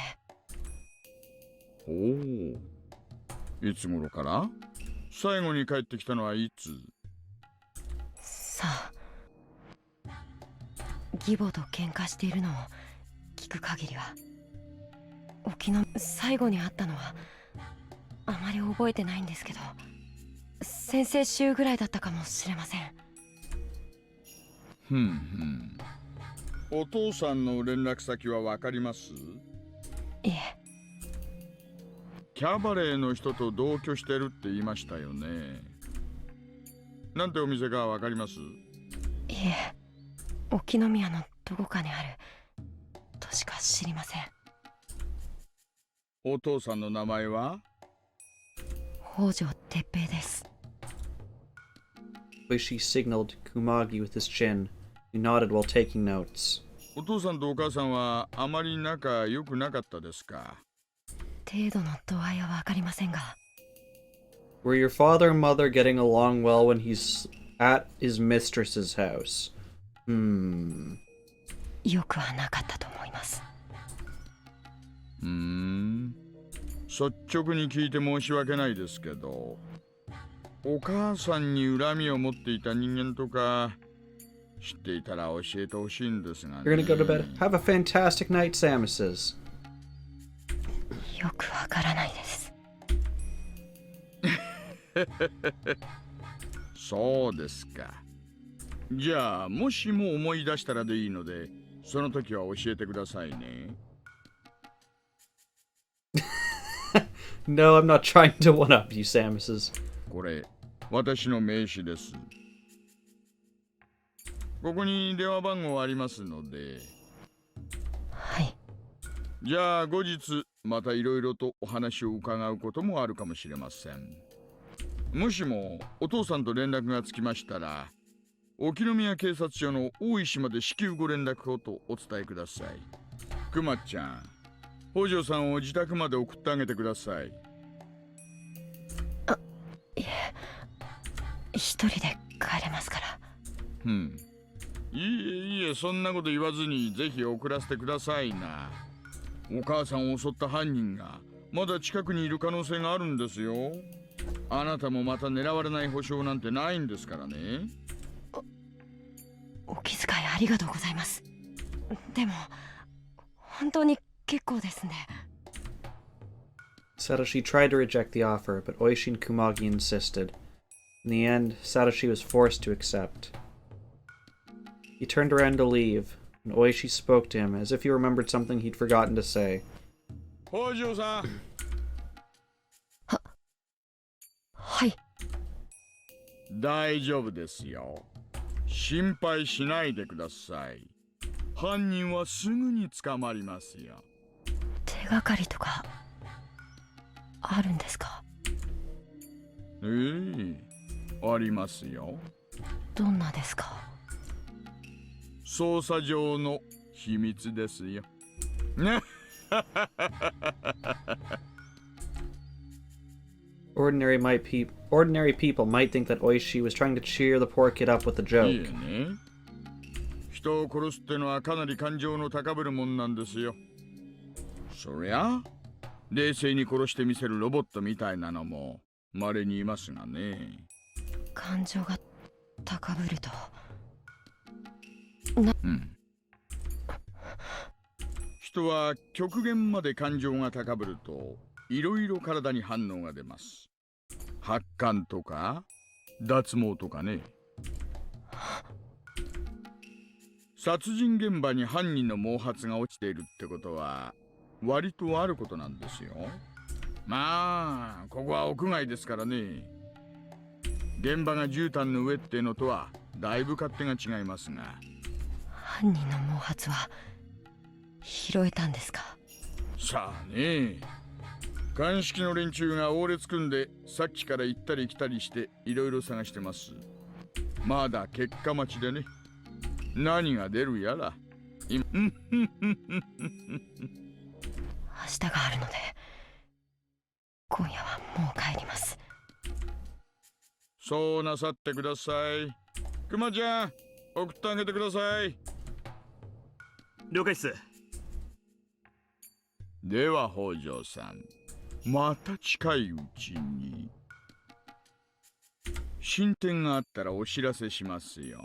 おお。いつ頃から？最後に帰ってきたのはいつ？さあ。義母と喧嘩しているのを聞く限りは。沖の最後に会ったのはあまり覚えてないんですけど、先々週ぐらいだったかもしれません。お父さんの連絡先はわかります？いえ。キャバレーの人と同居してるって言いましたよね。なんてお店かわかります？いえ、沖宮のどこかにあるとしか知りません。お父さんの名前は？北条哲平です。Oishi signaled Kumagi with his chin. He nodded while taking notes. お父さんとお母さんはあまり仲良くなかったですか？程度の度合いはわかりませんが。Were your father and mother getting along well when he's at his mistress's house? よくはなかったと思います。率直に聞いて申し訳ないですけど、お母さんに恨みを持っていた人間とか知っていたら教えてほしいんですがね。 You're gonna go to bed. Have a fantastic night, Samus. よくわからないです。そうですか。じゃあもしも思い出したらでいいので、その時は教えてくださいね。No, I'm not trying to one-up you, Samuses. これ私の名刺です。ここに電話番号ありますので。はい。じゃあ後日またいろいろとお話を伺うこともあるかもしれません。もしもお父さんと連絡がつきましたら、沖宮警察署の大石まで至急ご連絡をとお伝えください。くまちゃん、北条さんを自宅まで送ってあげてください。いえ、一人で帰れますから。いえ、そんなこと言わずにぜひ送らせてくださいな。お母さんを襲った犯人がまだ近くにいる可能性があるんですよ。あなたもまた狙われない保証なんてないんですからね。お気遣いありがとうございます。でも本当に結構ですね。Satoshi tried to reject the offer, but Oishi and Kumagi insisted. In the end, Satoshi was forced to accept. He turned around to leave, and Oishi spoke to him as if he remembered something he'd forgotten to say. 北条さん。はい。大丈夫ですよ。心配しないでください。犯人はすぐに捕まりますよ。手がかりとかあるんですか？ありますよ。どんなですか？捜査上の秘密ですよ。ね。Ordinary people might think that Oishi was trying to cheer the poor kid up with a joke. いいね。人を殺すってのはかなり感情の高ぶるもんなんですよ。そりゃ冷静に殺してみせるロボットみたいなのも稀にいますがね。感情が高ぶると人は極限まで感情が高ぶるといろいろ体に反応が出ます。発汗とか脱毛とかね。殺人現場に犯人の毛髪が落ちているってことは割とあることなんですよ。まあここは屋外ですからね。現場が絨毯の上ってのとはだいぶ勝手が違いますが。犯人の毛髪は拾えたんですか？さあね。鑑識の連中が大列組んでさっきから行ったり来たりしていろいろ探してます。まだ結果待ちでね。何が出るやら。明日があるので今夜はもう帰ります。そうなさってください。くまちゃん、送ってあげてください。了解っす。では北条さん、また近いうちに。進展があったらお知らせしますよ。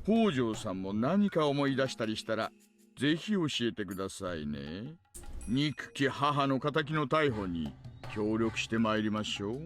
北条さんも何か思い出したりしたらぜひ教えてくださいね。憎き母の仇の逮捕に協力してまいりましょう。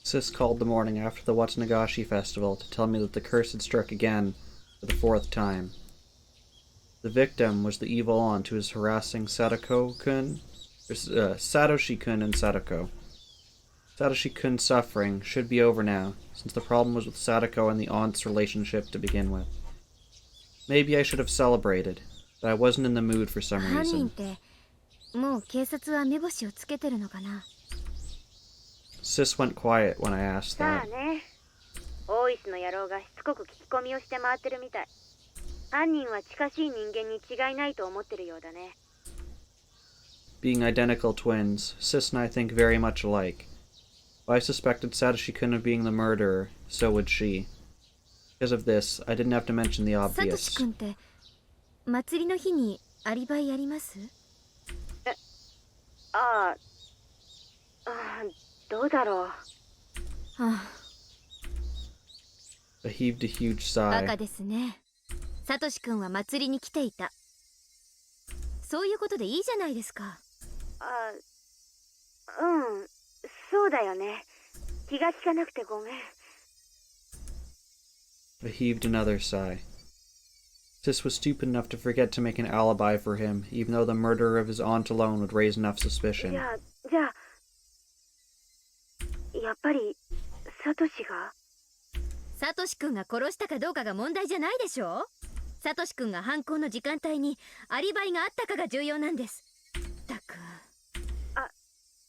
Sis called the morning after the Watsunagashi festival to tell me that the curse had struck again for the 4th time. The victim was the evil aunt who was harassing Satoko-kun, Satoshi-kun and Satoko. Satoshi-kun's suffering should be over now, since the problem was with Satoko and the aunt's relationship to begin with. Maybe I should have celebrated, but I wasn't in the mood for some 犯人 reason. ってもう警察は目星をつけてるのかな。 Sis went quiet when I asked さあ that. ね、大石の野郎がしつこく聞き込みをして回ってるみたい。犯人は近しい人間に違いないと思ってるようだね。 Being identical twins, Sis and I think very much alike. If I suspected Satoshi-kun of being the murderer, so would she. Because of this, I didn't have to mention the サト obvious. シ君って祭りの日にアリバイあります？ああ、どうだろう。はあ、 I heaved a huge バ sigh. カですね。サトシ君は祭りに来ていた。そういうことでいいじゃないですか。そうだよね。気が利かなくてごめん。 I heaved another sigh. Sis was stupid enough to forget to make an alibi for him, even though the murder of his aunt alone would raise enough suspicion. じゃあ、やっぱり、サトシが？サトシ君が殺したかどうかが問題じゃないでしょ。サトシ君が犯行の時間帯にアリバイがあったかが重要なんです。ったく。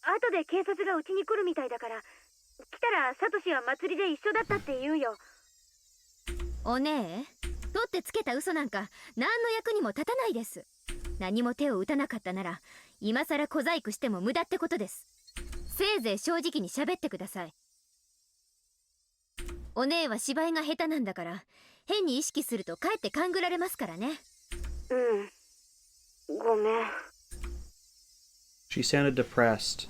後で警察がうちに来るみたいだから、来たらサトシは祭りで一緒だったって言うよ。お姉、取ってつけた嘘なんか何の役にも立たないです。何も手を打たなかったなら今さら小細工しても無駄ってことです。せいぜい正直に喋ってください。お姉は芝居が下手なんだから変に意識するとかえって勘ぐられますからね。ごめん。 She sounded depressed.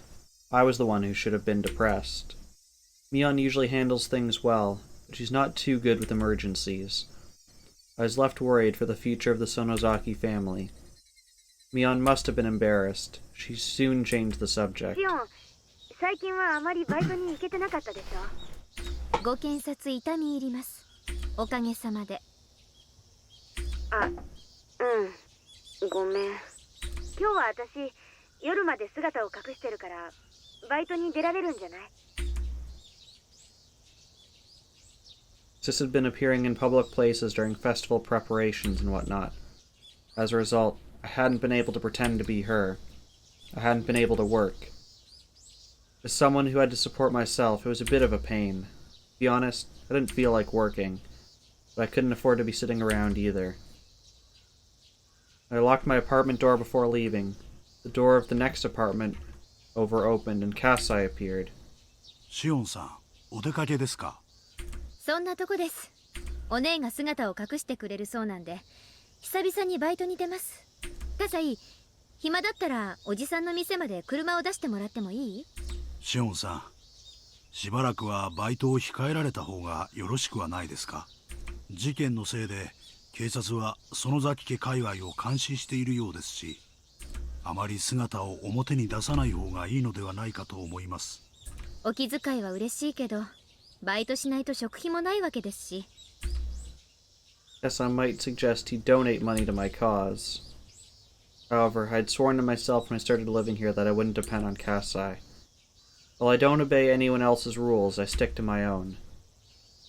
I was the one who should have been depressed. Mion usually handles things well, but she's not too good with emergencies. I was left worried for the future of the Sonozaki family. Mion must have been embarrassed. She soon changed the subject. シオン、最近はあまりバイトに行けてなかったでしょ。ご検察痛み入ります。おかげさまで。ごめん。今日は私、夜まで姿を隠してるから、バイトに出られるんじゃない？ Sis had been appearing in public places during festival preparations and whatnot. As a result, I hadn't been able to pretend to be her. I hadn't been able to work. As someone who had to support myself, it was a bit of a pain. To be honest, I didn't feel like working, but I couldn't afford to be sitting around either. I locked my apartment door before leaving. The door of the next apartment opened and Kasai appeared. シオンさん、お出かけですか？そんなとこです。お姉が姿を隠してくれるそうなんで久々にバイトに出ます。笠井、暇だったらおじさんの店まで車を出してもらってもいい？シオンさん、しばらくはバイトを控えられた方がよろしくはないですか？事件のせいで警察は園崎家界隈を監視しているようですし、あまり姿を表に出さない方がいいのではないかと思います。お気遣いは嬉しいけどバイトしないと食費もないわけですし。 Yes, I might suggest he donate money to my cause. However, I'd sworn to myself when I started living here that I wouldn't depend on Kasai. While I don't obey anyone else's rules, I stick to my own.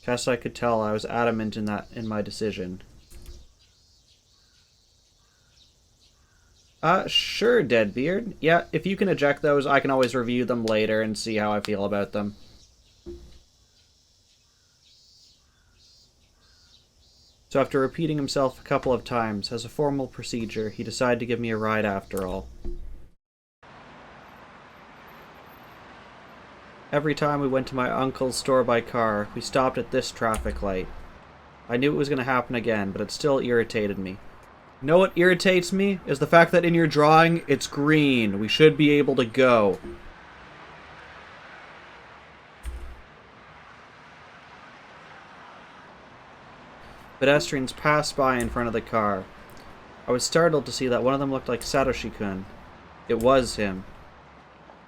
Kasai could tell I was adamant in my decision. Sure, Deadbeard. Yeah, if you can eject those, I can always review them later and see how I feel about them. So after repeating himself a couple of times, as a formal procedure, he decided to give me a ride after all. Every time we went to my uncle's store by car, we stopped at this traffic light. I knew it was going to happen again, but it still irritated me. You know what irritates me? Is the fact that in your drawing, it's green. We should be able to go. Pedestrians passed by in front of the car. I was startled to see that one of them looked like Satoshi-kun. It was him.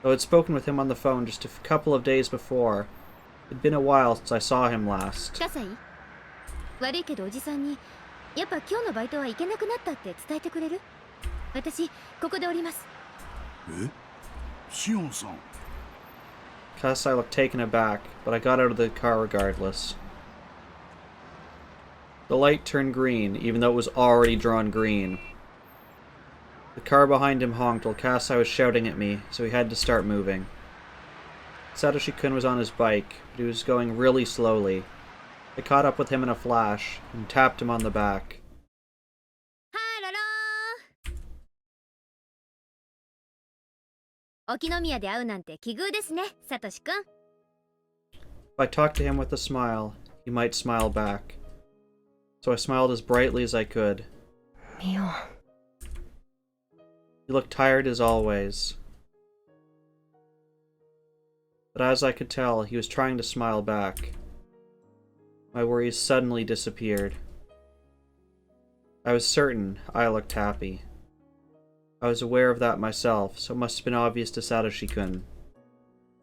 Though I'd spoken with him on the phone just a couple of days before, it'd been a while since I saw him last. 笠井、悪いけどおじさんにやっぱ今日のバイトは行けなくなったって伝えてくれる？私ここでおります。え、シオンさん。 Kasai looked taken aback, but I got out of the car regardless. The light turned green, even though it was already drawn green. The car behind him honked while Kasai was shouting at me, so he had to start moving. Satoshi-kun was on his bike, but he was going really slowly. I caught up with him in a flash, and tapped him on the back. ハロロー。沖宮で会うなんて奇遇ですね、サトシ君。If I talked to him with a smile, he might smile back. So I smiled as brightly as I could. Mion. He looked tired as always. But as I could tell, he was trying to smile back. My worries suddenly disappeared. I was certain I looked happy. I was aware of that myself, so it must have been obvious to Satoshi-kun.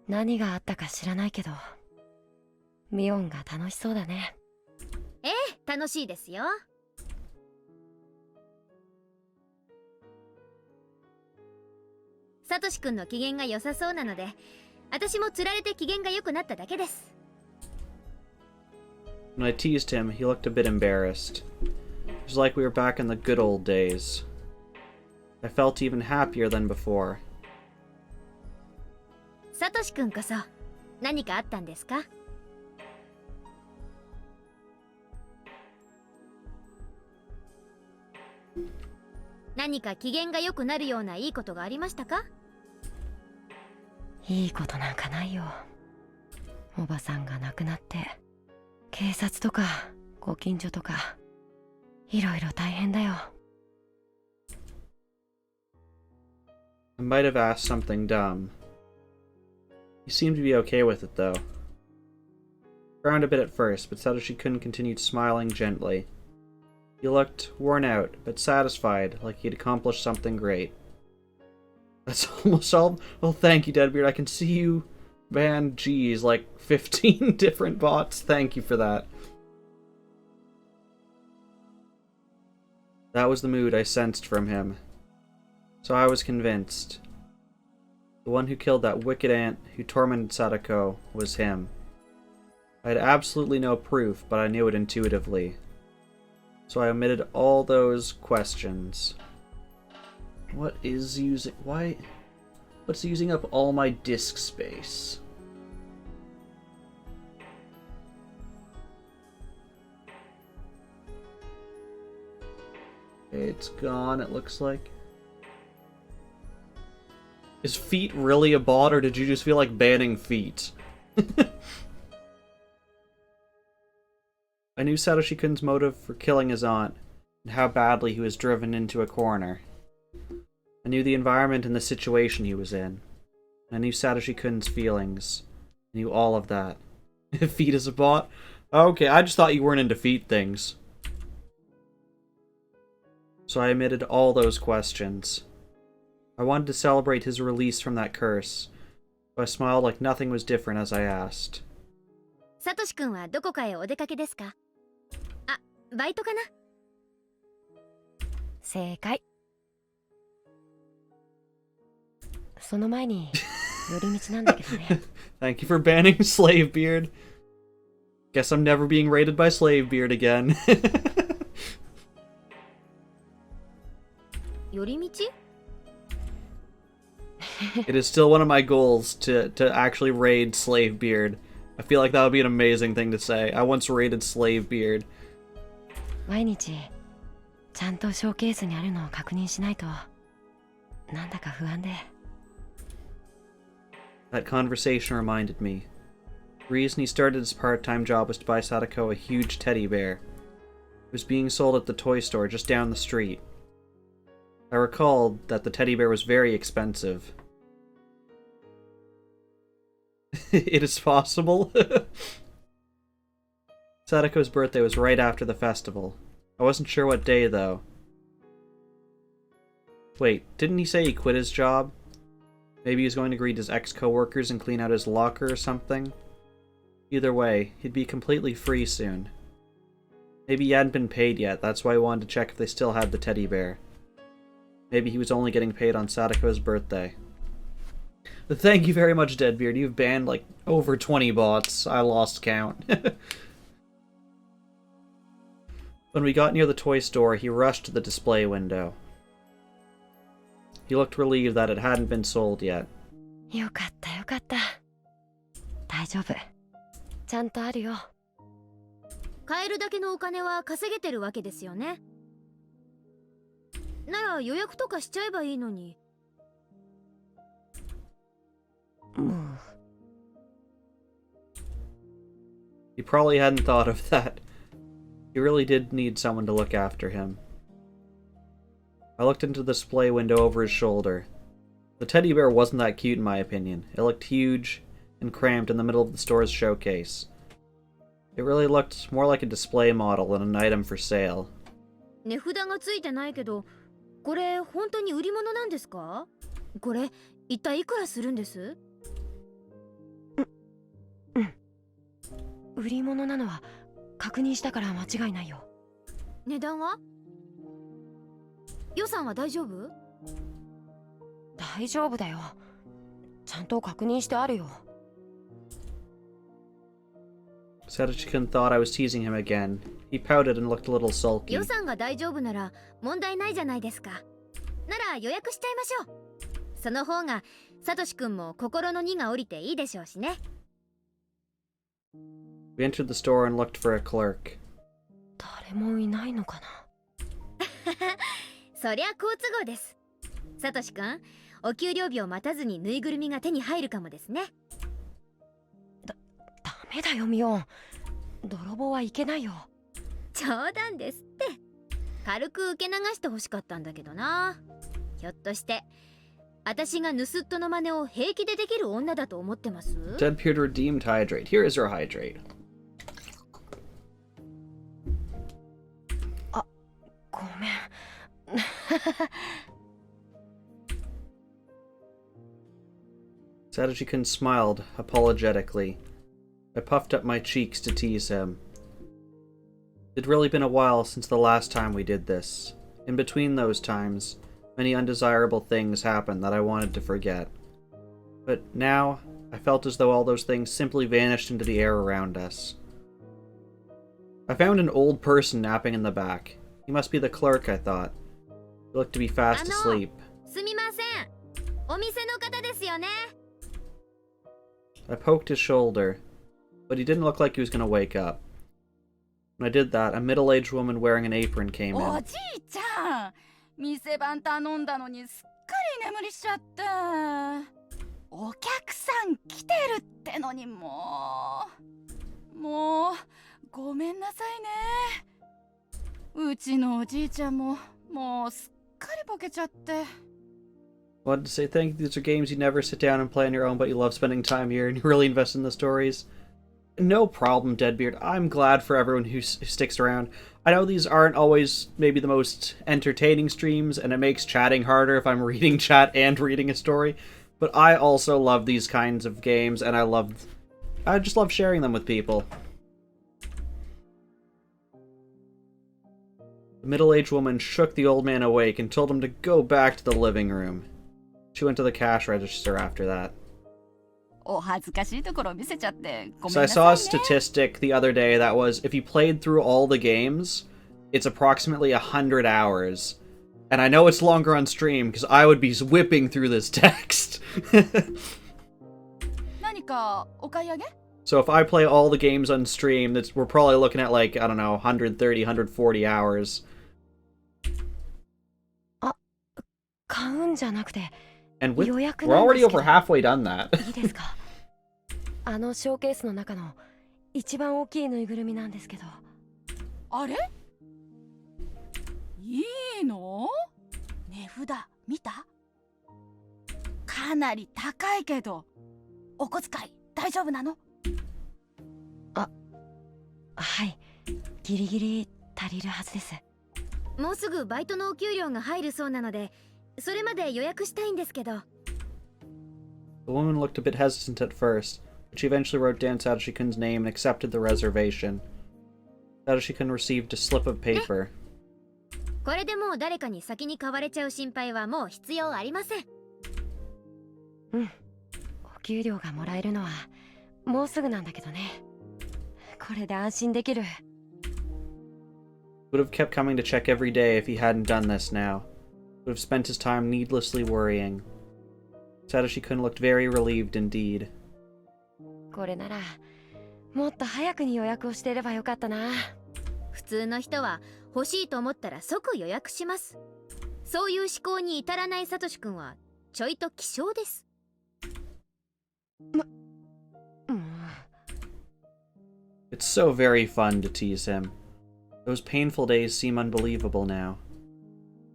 何があったか知らないけど、ミオンが楽しそうだね。ええ、楽しいですよ。サトシ君の機嫌が良さそうなので、私も釣られて機嫌が良くなっただけです。When I teased him, he looked a bit embarrassed. It was like we were back in the good old days. I felt even happier than before. サトシ君こそ何かあったんですか？何か機嫌が良くなるようないいことがありましたか？いいことなんかないよ。おばさんが亡くなって、警察とかご近所とかいろいろ大変だよ。I might have asked something dumb. He seemed to be okay with it, though. Frowned a bit at first, but Satoshi-kun continued smiling gently. He looked worn out, but satisfied, like he'd accomplished something great. That's almost all. Well, thank you, Deadbeard. I can see you banned, geez, like 15 different bots. Thank you for that. That was the mood I sensed from him. So I was convinced. The one who killed that wicked ant who tormented Satoko was him. I had absolutely no proof, but I knew it intuitively. So I omitted all those questions. What is using... Why... What's using up all my disk space? It's gone, it looks like. Is feet really a bot, or did you just feel like banning feet? I knew Satoshi-kun's motive for killing his aunt, and how badly he was driven into a corner. I knew the environment and the situation he was in. I knew Satoshi-kun's feelings. I knew all of that. Feet is a bot? Okay, I just thought you weren't into feet things. So I omitted all those questions. I wanted to celebrate his release from that curse, so I smiled like nothing was different as I asked. サトシ君はどこかへお出かけですか？あ、バイトかな？正解。その前に寄り道なんだけどね。Thank you for banning Slavebeard. Guess I'm never being raided by Slavebeard again. 寄り道？ It is still one of my goals to actually raid Slavebeard. I feel like that would be an amazing thing to say. I once raided Slavebeard. 毎日ちゃんとショーケースにあるのを確認しないとなんだか不安で。That conversation reminded me. The reason he started his part-time job was to buy Satoko a huge teddy bear. It was being sold at the toy store just down the street. I recalled that the teddy bear was very expensive. It is possible. Satoko's birthday was right after the festival. I wasn't sure what day, though. Wait, didn't he say he quit his job? Maybe he was going to greet his ex-coworkers and clean out his locker or something? Either way, he'd be completely free soon. Maybe he hadn't been paid yet, that's why he wanted to check if they still had the teddy bear. Maybe he was only getting paid on Satoko's birthday. But thank you very much, Deadbeard. You've banned like over 20 bots. I lost count. When we got near the toy store, he rushed to the display window. He looked relieved that it hadn't been sold yet. よかったよかった。大丈夫。ちゃんとあるよ。買えるだけのお金は稼げてるわけですよね。なら予約とかしちゃえばいいのに。もう。He probably hadn't thought of that. He really did need someone to look after him. I looked into the display window over his shoulder. The teddy bear wasn't that cute in my opinion. It looked huge and cramped in the middle of the store's showcase. It really looked more like a display model than an item for sale. 値札がついてないけど、これ本当に売り物なんですか？これ一体いくらするんです？売り物なのは確認したから間違いないよ。値段は？予算は大丈夫？大丈夫だよ。ちゃんと確認してあるよ。Satoshi-kun thought I was teasing him again. He pouted and looked a little sulky. 予算が大丈夫なら問題ないじゃないですか。なら予約しちゃいましょう。その方がサトシ君も心の荷が下りていいでしょうしね。We entered the store and looked for a clerk. 誰もいないのかな。そりゃ好都合です。サトシ君、お給料日を待たずにぬいぐるみが手に入るかもですね。ダメだよミオン。泥棒はいけないよ。冗談ですって。軽く受け流してほしかったんだけどな。ひょっとして私が盗っ人の真似を平気でできる女だと思ってます？ Deadbeard redeemed hydrate. Here is your hydrate. あ、ごめん。Satoshi-kun smiled apologetically. I puffed up my cheeks to tease him. It'd really been a while since the last time we did this. In between those times, many undesirable things happened that I wanted to forget. But now, I felt as though all those things simply vanished into the air around us. I found an old person napping in the back. He must be the clerk, I thought. He looked to be fast asleep. すみません。お店の方ですよね。I poked his shoulder, but he didn't look like he was going to wake up. When I did that, a middle-aged woman wearing an apron came お in. じいちゃん、店番頼んだのにすっかり眠りしちゃった。お客さん来てるってのにもうごめんなさいね。うちのおじいちゃんももうすっかりボケちゃって。 Wanted to say thank you. These are games you never sit down and play on your own, but you love spending time here and you really invest in the stories. No problem, Deadbeard. I'm glad for everyone who sticks around. I know these aren't always maybe the most entertaining streams, and it makes chatting harder if I'm reading chat and reading a story, but I also love these kinds of games, and I just love sharing them with people. The middle-aged woman shook the old man awake and told him to go back to the living room. She went to the cash register after that. お恥ずかしいところ見せちゃってごめん So な I さ saw い a ね。 statistic the other day that was if you played through all the games, it's approximately 100 hours. And I know it's longer on stream because I would be whipping through this text. 何かお買い上げ？ So if I play all the games on stream, we're probably looking at like, I don't know, 130, 140 hours. 買うんじゃなくて。 And we're 予約なん already ですけど。 over halfway done that. いいですか？あのショーケースの中の一番大きいぬいぐるみなんですけど。あれ？いいの？値札見た？かなり高いけど、お小遣い大丈夫なの？はい、ギリギリ足りるはずです。もうすぐバイトのお給料が入るそうなので、それまで予約したいんですけど。 The woman looked a bit hesitant at first, but she eventually wrote down Satoshi-kun's name and accepted the reservation. Satoshi-kun received a slip of paper. これでもう誰かに先に買われちゃう心配はもう必要ありません。お給料がもらえるのはもうすぐなんだけどね。これで安心できる。Would have kept coming to check every day if he hadn't done this now. Would have spent his time needlessly worrying. Satoshi-kun looked very relieved indeed. これならもっと早くに予約をしていればよかったな。普通の人は欲しいと思ったら即予約します。そういう思考に至らないサトシ君はちょいと希少です。It's so very fun to tease him. Those painful days seem unbelievable now.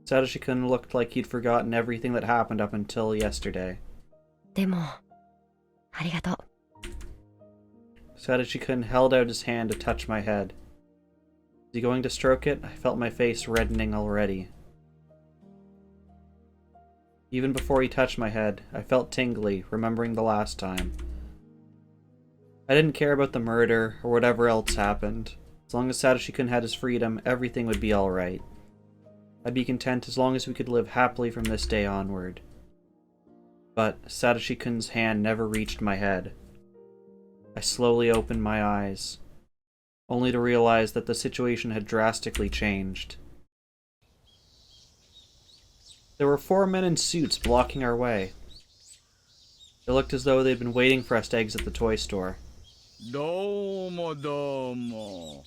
Satoshi-kun looked like he'd forgotten everything that happened up until yesterday. でもありがとう。Satoshi-kun held out his hand to touch my head. Was he going to stroke it? I felt my face reddening already. Even before he touched my head, I felt tingly, remembering the last time. I didn't care about the murder, or whatever else happened. As long as Satoshi-kun had his freedom, everything would be alright. I'd be content as long as we could live happily from this day onward. But Satoshi-kun's hand never reached my head. I slowly opened my eyes, only to realize that the situation had drastically changed. There were 4 men in suits blocking our way. It looked as though they'd been waiting for us to exit the toy store. どうもどうも。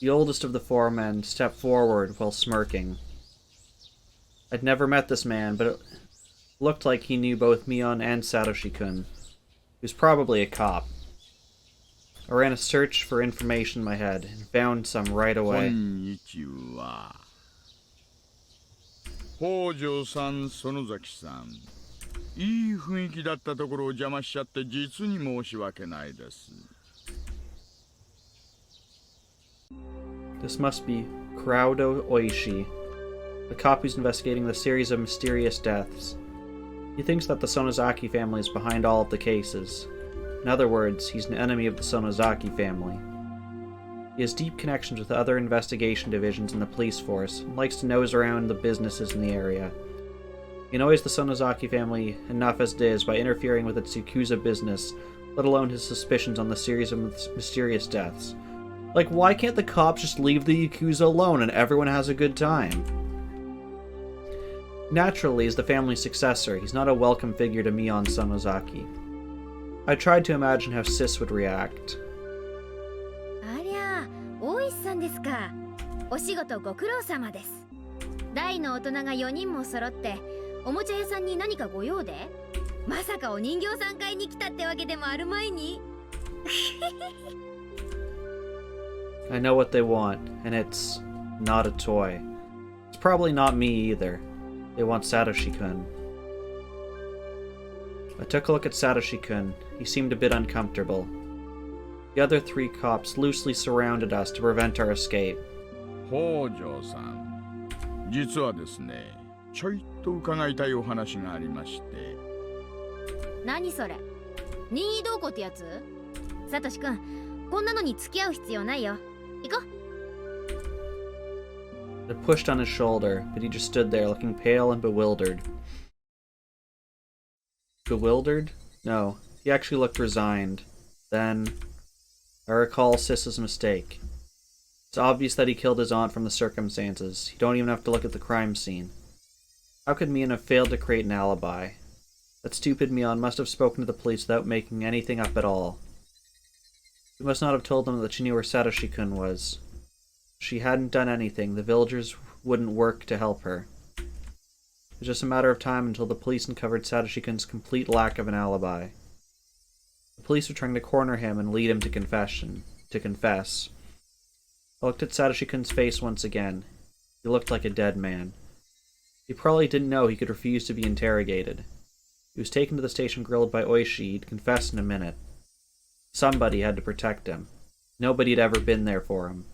The oldest of the 4 men stepped forward while smirking. I'd never met this man, but it looked like he knew both Mion and Satoshi-kun. He was probably a cop. I ran a search for information in my head and found some right こ away. んにちは。北条さん、園崎さん。いい雰囲気だったところを邪魔しちゃって実に申し訳ないです。This must be Kurado Oishi, the cop who's investigating the series of mysterious deaths. He thinks that the Sonozaki family is behind all of the cases. In other words, he's an enemy of the Sonozaki family. He has deep connections with other investigation divisions in the police force and likes to nose around the businesses in the area. He annoys the Sonozaki family enough as it is by interfering with its Yakuza business, let alone his suspicions on the series of mysterious deaths. Like, why can't the cops just leave the Yakuza alone and everyone has a good time? Naturally, as the family's successor, he's not a welcome figure to Mion Sonozaki. I tried to imagine how Sis would react. ありゃあ、大石さんですか。お仕事ご苦労様です。大の大人が4人も揃っておもちゃ屋さんに何かご用で？まさかお人形さん買いに来たってわけでもあるまいに。I know what they want, and it's not a toy. It's probably not me either. They want Satoshi-kun. I took a look at Satoshi-kun. He seemed a bit uncomfortable. The other 3 cops loosely surrounded us to prevent our escape. 北条さん、実はですね、ちょいと伺いたいお話がありまして。何それ？任意同行ってやつ？サトシ君、こんなのに付き合う必要ないよ。行こう。I pushed on his shoulder, but he just stood there looking pale and bewildered. Bewildered? No, he actually looked resigned. Then, I recall Sis's mistake. It's obvious that he killed his aunt from the circumstances. You don't even have to look at the crime scene. How could Mion have failed to create an alibi? That stupid Mion must have spoken to the police without making anything up at all. She must not have told them that she knew where Satoshi-kun was. If she hadn't done anything, the villagers wouldn't work to help her. It was just a matter of time until the police uncovered Satoshi-kun's complete lack of an alibi. The police were trying to corner him and lead him to confess. I looked at Satoshi-kun's face once again. He looked like a dead man. He probably didn't know he could refuse to be interrogated. He was taken to the station grilled by Oishi. He'd confess in a minute. Somebody had to protect him. Nobody had ever been there for him.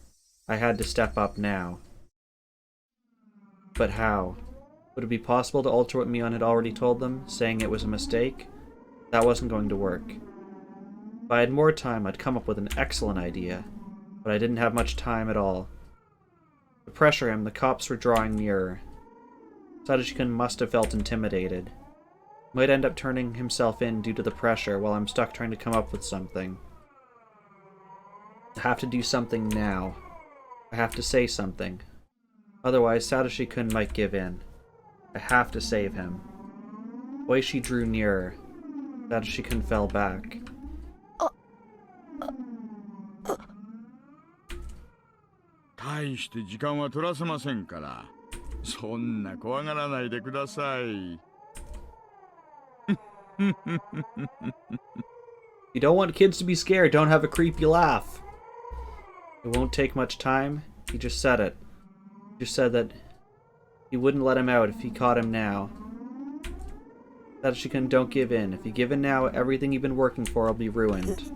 I had to step up now. But how? Would it be possible to alter what Mion had already told them, saying it was a mistake? That wasn't going to work. If I had more time, I'd come up with an excellent idea, but I didn't have much time at all. To pressure him, the cops were drawing nearer. Satoshi-kun must have felt intimidated. He might end up turning himself in due to the pressure while I'm stuck trying to come up with something. I have to do something now. I have to say something. Otherwise, Satoshi-kun might give in. I have to save him. Oishi drew nearer. Satoshi-kun fell back.大して時間は取らせませんから、そんな怖がらないでください。You don't want kids to be scared, don't have a creepy laugh. It won't take much time. He just said it. He just said that he wouldn't let him out if he caught him now. Satoshi-kun, don't give in. If you give in now, everything you've been working for will be ruined.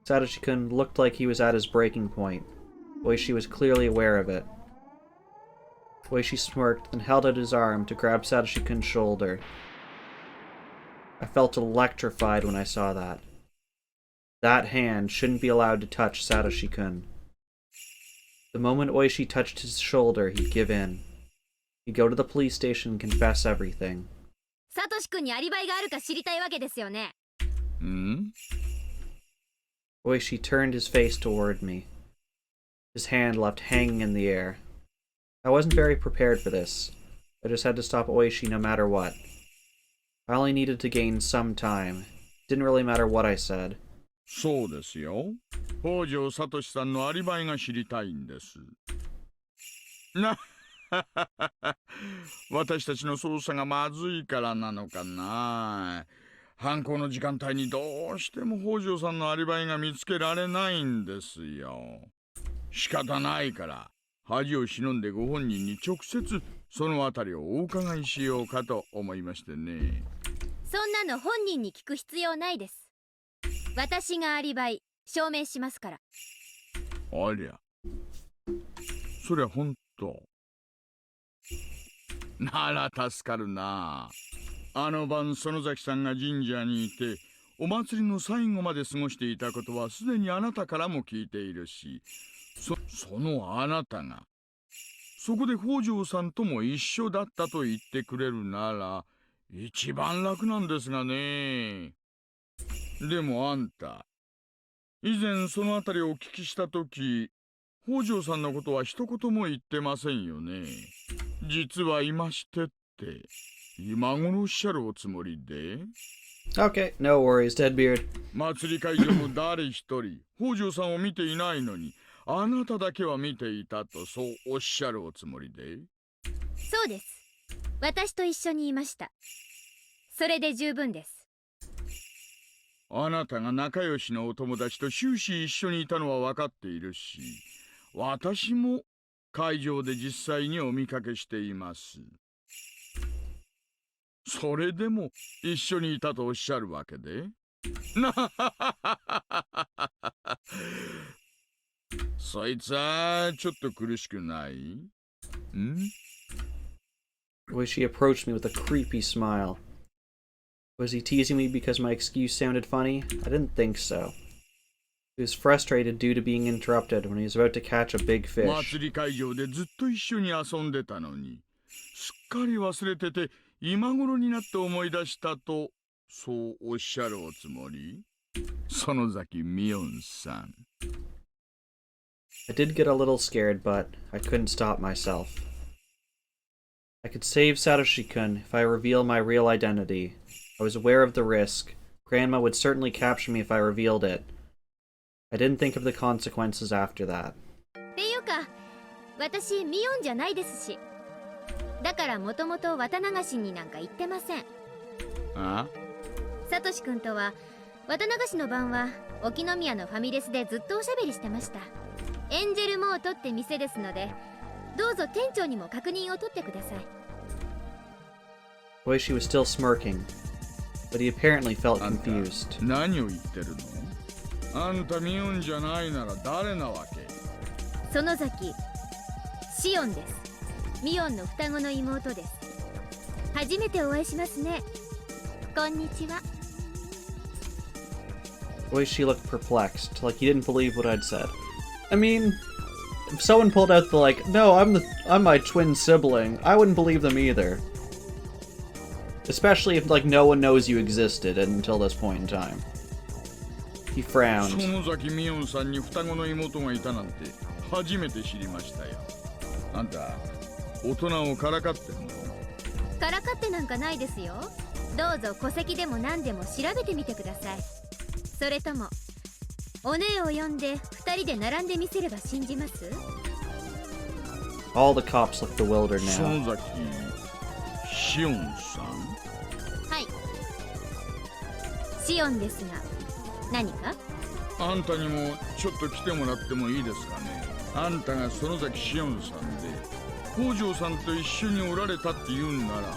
Satoshi-kun looked like he was at his breaking point. Oishi was clearly aware of it. Oishi smirked, then held out his arm to grab Satoshi-kun's shoulder. I felt electrified when I saw that. That hand shouldn't be allowed to touch Satoshi-kun. The moment Oishi touched his shoulder, he'd give in. He'd go to the police station and confess everything. Satoshi-kunにアリバイがあるか知りたいわけですよね。Oishi turned his face toward me, his hand left hanging in the air. I wasn't very prepared for this. I just had to stop Oishi no matter what. I only needed to gain some time. It didn't really matter what I said. そうですよ。北条聡さんのアリバイが知りたいんです。私たちの捜査がまずいからなのかな。犯行の時間帯にどうしても北条さんのアリバイが見つけられないんですよ。仕方ないから恥を忍んでご本人に直接そのあたりをお伺いしようかと思いましてね。そんなの本人に聞く必要ないです。私がアリバイ証明しますから。ありゃ、そりゃ本当。なら助かるな。あの晩園崎さんが神社にいてお祭りの最後まで過ごしていたことはすでにあなたからも聞いているし、そのあなたがそこで北条さんとも一緒だったと言ってくれるなら一番楽なんですがね。でもあんた、以前そのあたりをお聞きしたとき、北条さんのことは一言も言ってませんよね。実はいましてって、今頃おっしゃるおつもりで。Okay, no worries, Deadbeard. 祭り会場の誰一人、北条さんを見ていないのに、あなただけは見ていたとそうおっしゃるおつもりで。そうです。私と一緒にいました。それで十分です。あなたが仲良しのお友達と終始一緒にいたのは分かっているし、私も会場で実際にお見かけしています。それでも一緒にいたとおっしゃるわけで。そいつはちょっと苦しくない？ん？ Oishi approached me with a creepy smile. Was he teasing me because my excuse sounded funny? I didn't think so. He was frustrated due to being interrupted when he was about to catch a big fish. 祭り会場でずっと一緒に遊んでたのに、すっかり忘れてて今頃になって思い出したと、そうおっしゃるおつもり？園崎ミオンさん。I did get a little scared, but I couldn't stop myself. I could save Satoshi-kun if I reveal my real identity. I was aware of the risk. Grandma would certainly capture me if I revealed it. I didn't think of the consequences after that. っていうか、私ミオンじゃないですし。だからもともと綿流しになんか行ってません。あ？サトシ君とは綿流しの晩は沖宮のファミレスでずっとおしゃべりしてました。エンジェルモートって店ですので、どうぞ店長にも確認を取ってください。Oishi was still smirking, but he apparently felt confused. 何を言ってるの？あんたミオンじゃないなら誰なわけ？園崎シオンです。ミオンの双子の妹です。初めてお会いしますね。こんにちは。 The way she looked perplexed, like he didn't believe what I'd said. I mean, if someone pulled out the like, no, I'm my twin sibling, I wouldn't believe them either. Especially if like no one knows you existed until this point in time. He frowned. 園崎ミオンさんに双子の妹がいたなんて初めて知りましたよ。あんた、大人をからかってんの？からかってなんかないですよ。どうぞ戸籍でも何でも調べてみてください。それともお姉を呼んで2人で並んでみせれば信じます？ All the cops look bewildered now. 園崎シオンさん？はい、シオンですが何か？あんたにもちょっと来てもらってもいいですかね。あんたが園崎シオンさんで北条さんと一緒におられたって言うんなら、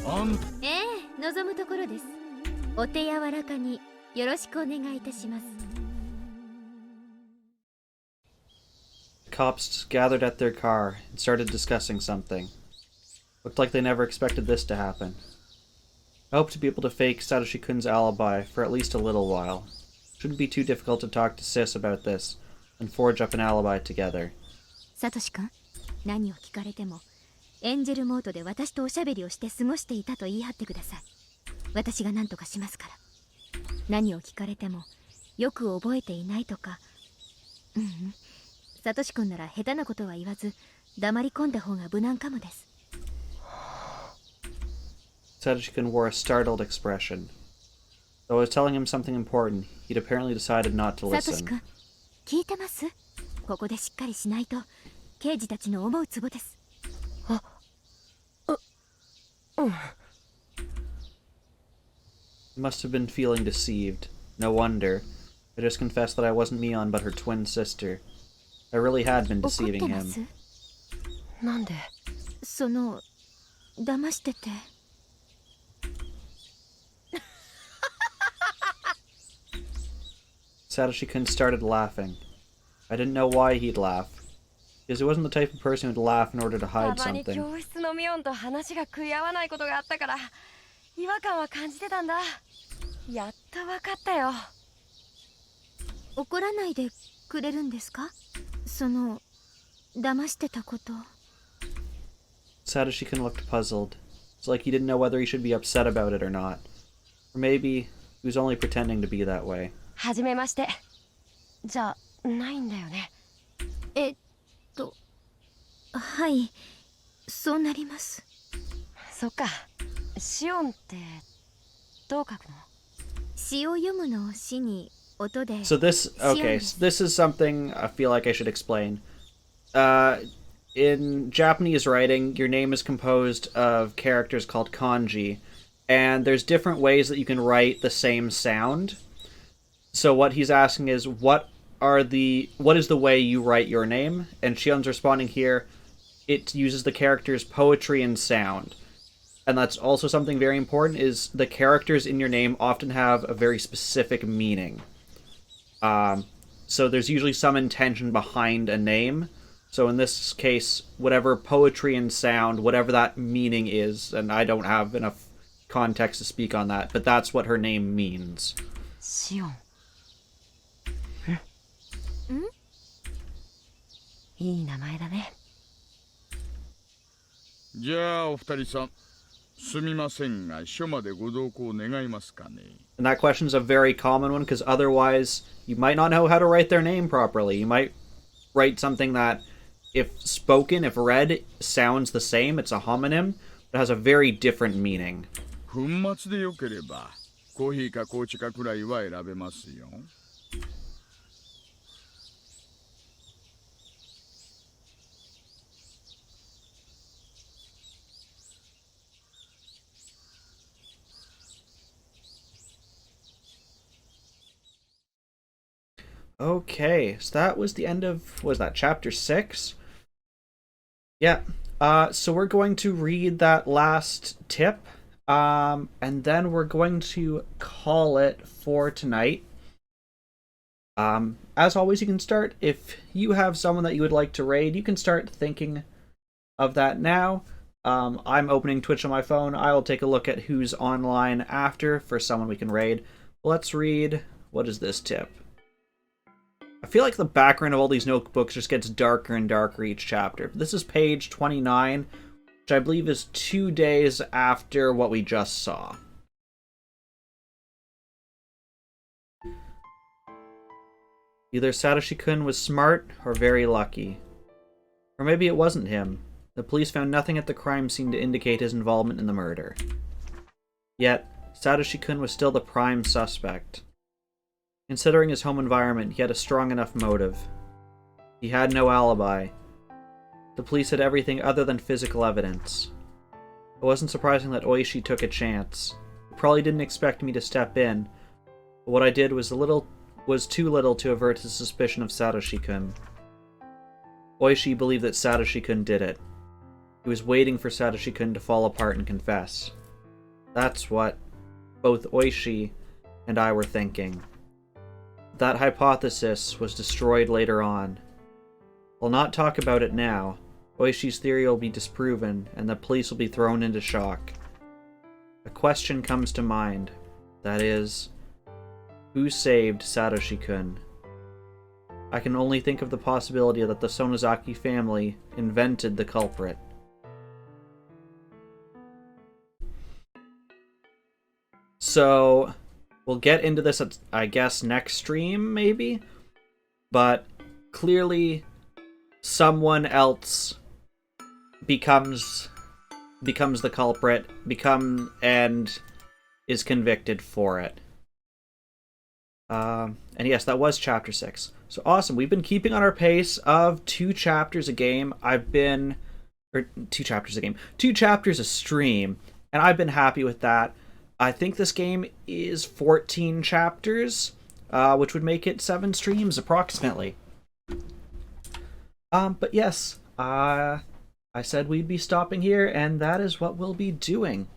あんた望むところです。お手柔らかによろしくお願いいたします。 The cops gathered at their car and started discussing something. Looked like they never expected this to happen. I hope to be able to fake Satoshi-kun's alibi for at least a little while. Shouldn't be too difficult to talk to Sis about this and forge up an alibi together. サトシ君、何を聞かれてもエンジェルモードで私とおしゃべりをして過ごしていたと言い張ってください。私が何とかしますから。何を聞かれてもよく覚えていないとか、サトシ君なら下手なことは言わず黙り込んだ方が無難かもです。 Satoshi-kun wore a startled expression. Though I was telling him something important, he'd apparently decided not to サトシ listen. 君、聞いてます？ここでしっかりしないと刑事たちの思うツボです。 He must have been feeling deceived. No wonder. I just confessed that I wasn't Mion but her twin sister. I really had been 怒っ deceiving てます？ him. なんで？その騙してて。 Satoshi-kun started laughing. I didn't know why he'd laugh. Because he wasn't the type of person who'd laugh in order to た hide まに something. 教室のミオンと話が食い合わないことがあったから違和感は感じてたんだ。やっとわかったよ。怒らないでくれるんですか？その騙してたこと。 Satoshi-kun looked puzzled. It's like he didn't know whether he should be upset about it or not. Or maybe he was only pretending to be that way. はじめまして。じゃないんだよね。はい、そうなります。そっか。シオンってどう書くの？詩を読むの詩に音で。 So this, okay, so this is something I feel like I should explain. In Japanese writing, your name is composed of characters called kanji, and there's different ways that you can write the same sound. So what he's asking is, what is the way you write your name? And Shion's responding here, it uses the characters poetry and sound. And that's also something very important, is the characters in your name often have a very specific meaning. So there's usually some intention behind a name. So in this case, whatever poetry and sound, whatever that meaning is, and I don't have enough context to speak on that, but that's what her name means. シオン。いい名前だね。じゃあお二人さん、すみませんが署までご同行願いますかね。 And that question is a very common one, because otherwise you might not know how to write their name properly. You might write something that, if spoken, if read, sounds the same. It's a homonym, but has a very different meaning. 粉末でよければコーヒーか紅茶かくらいは選べますよ。Okay, so that was the end of, was that chapter 6? Yeah, so we're going to read that last tip, and then we're going to call it for tonight. As always, you can start, if you have someone that you would like to raid, you can start thinking of that now. I'm opening Twitch on my phone. I will take a look at who's online after for someone we can raid. Let's read. What is this tip? I feel like the background of all these notebooks just gets darker and darker each chapter. This is page 29, which I believe is 2 days after what we just saw. Either Satoshi-kun was smart or very lucky. Or maybe it wasn't him. The police found nothing at the crime scene to indicate his involvement in the murder. Yet, Satoshi-kun was still the prime suspect. Considering his home environment, he had a strong enough motive. He had no alibi. The police had everything other than physical evidence. It wasn't surprising that Oishi took a chance. He probably didn't expect me to step in, but what I did was too little to avert his suspicion of Satoshi-kun. Oishi believed that Satoshi-kun did it. He was waiting for Satoshi-kun to fall apart and confess. That's what both Oishi and I were thinking. That hypothesis was destroyed later on. I'll not talk about it now. Oishi's theory will be disproven, and the police will be thrown into shock. A question comes to mind. That is, who saved Satoshi-kun? I can only think of the possibility that the Sonozaki family invented the culprit. So, we'll get into this at, I guess, next stream, maybe? But, clearly, someone else becomes the culprit, and is convicted for it. And yes, that was chapter 6. So awesome. We've been keeping on our pace of 2 chapters a game. 2 chapters a game. 2 chapters a stream. And I've been happy with that. I think this game is 14 chapters, which would make it 7 streams approximately. But yes, I said we'd be stopping here, and that is what we'll be doing.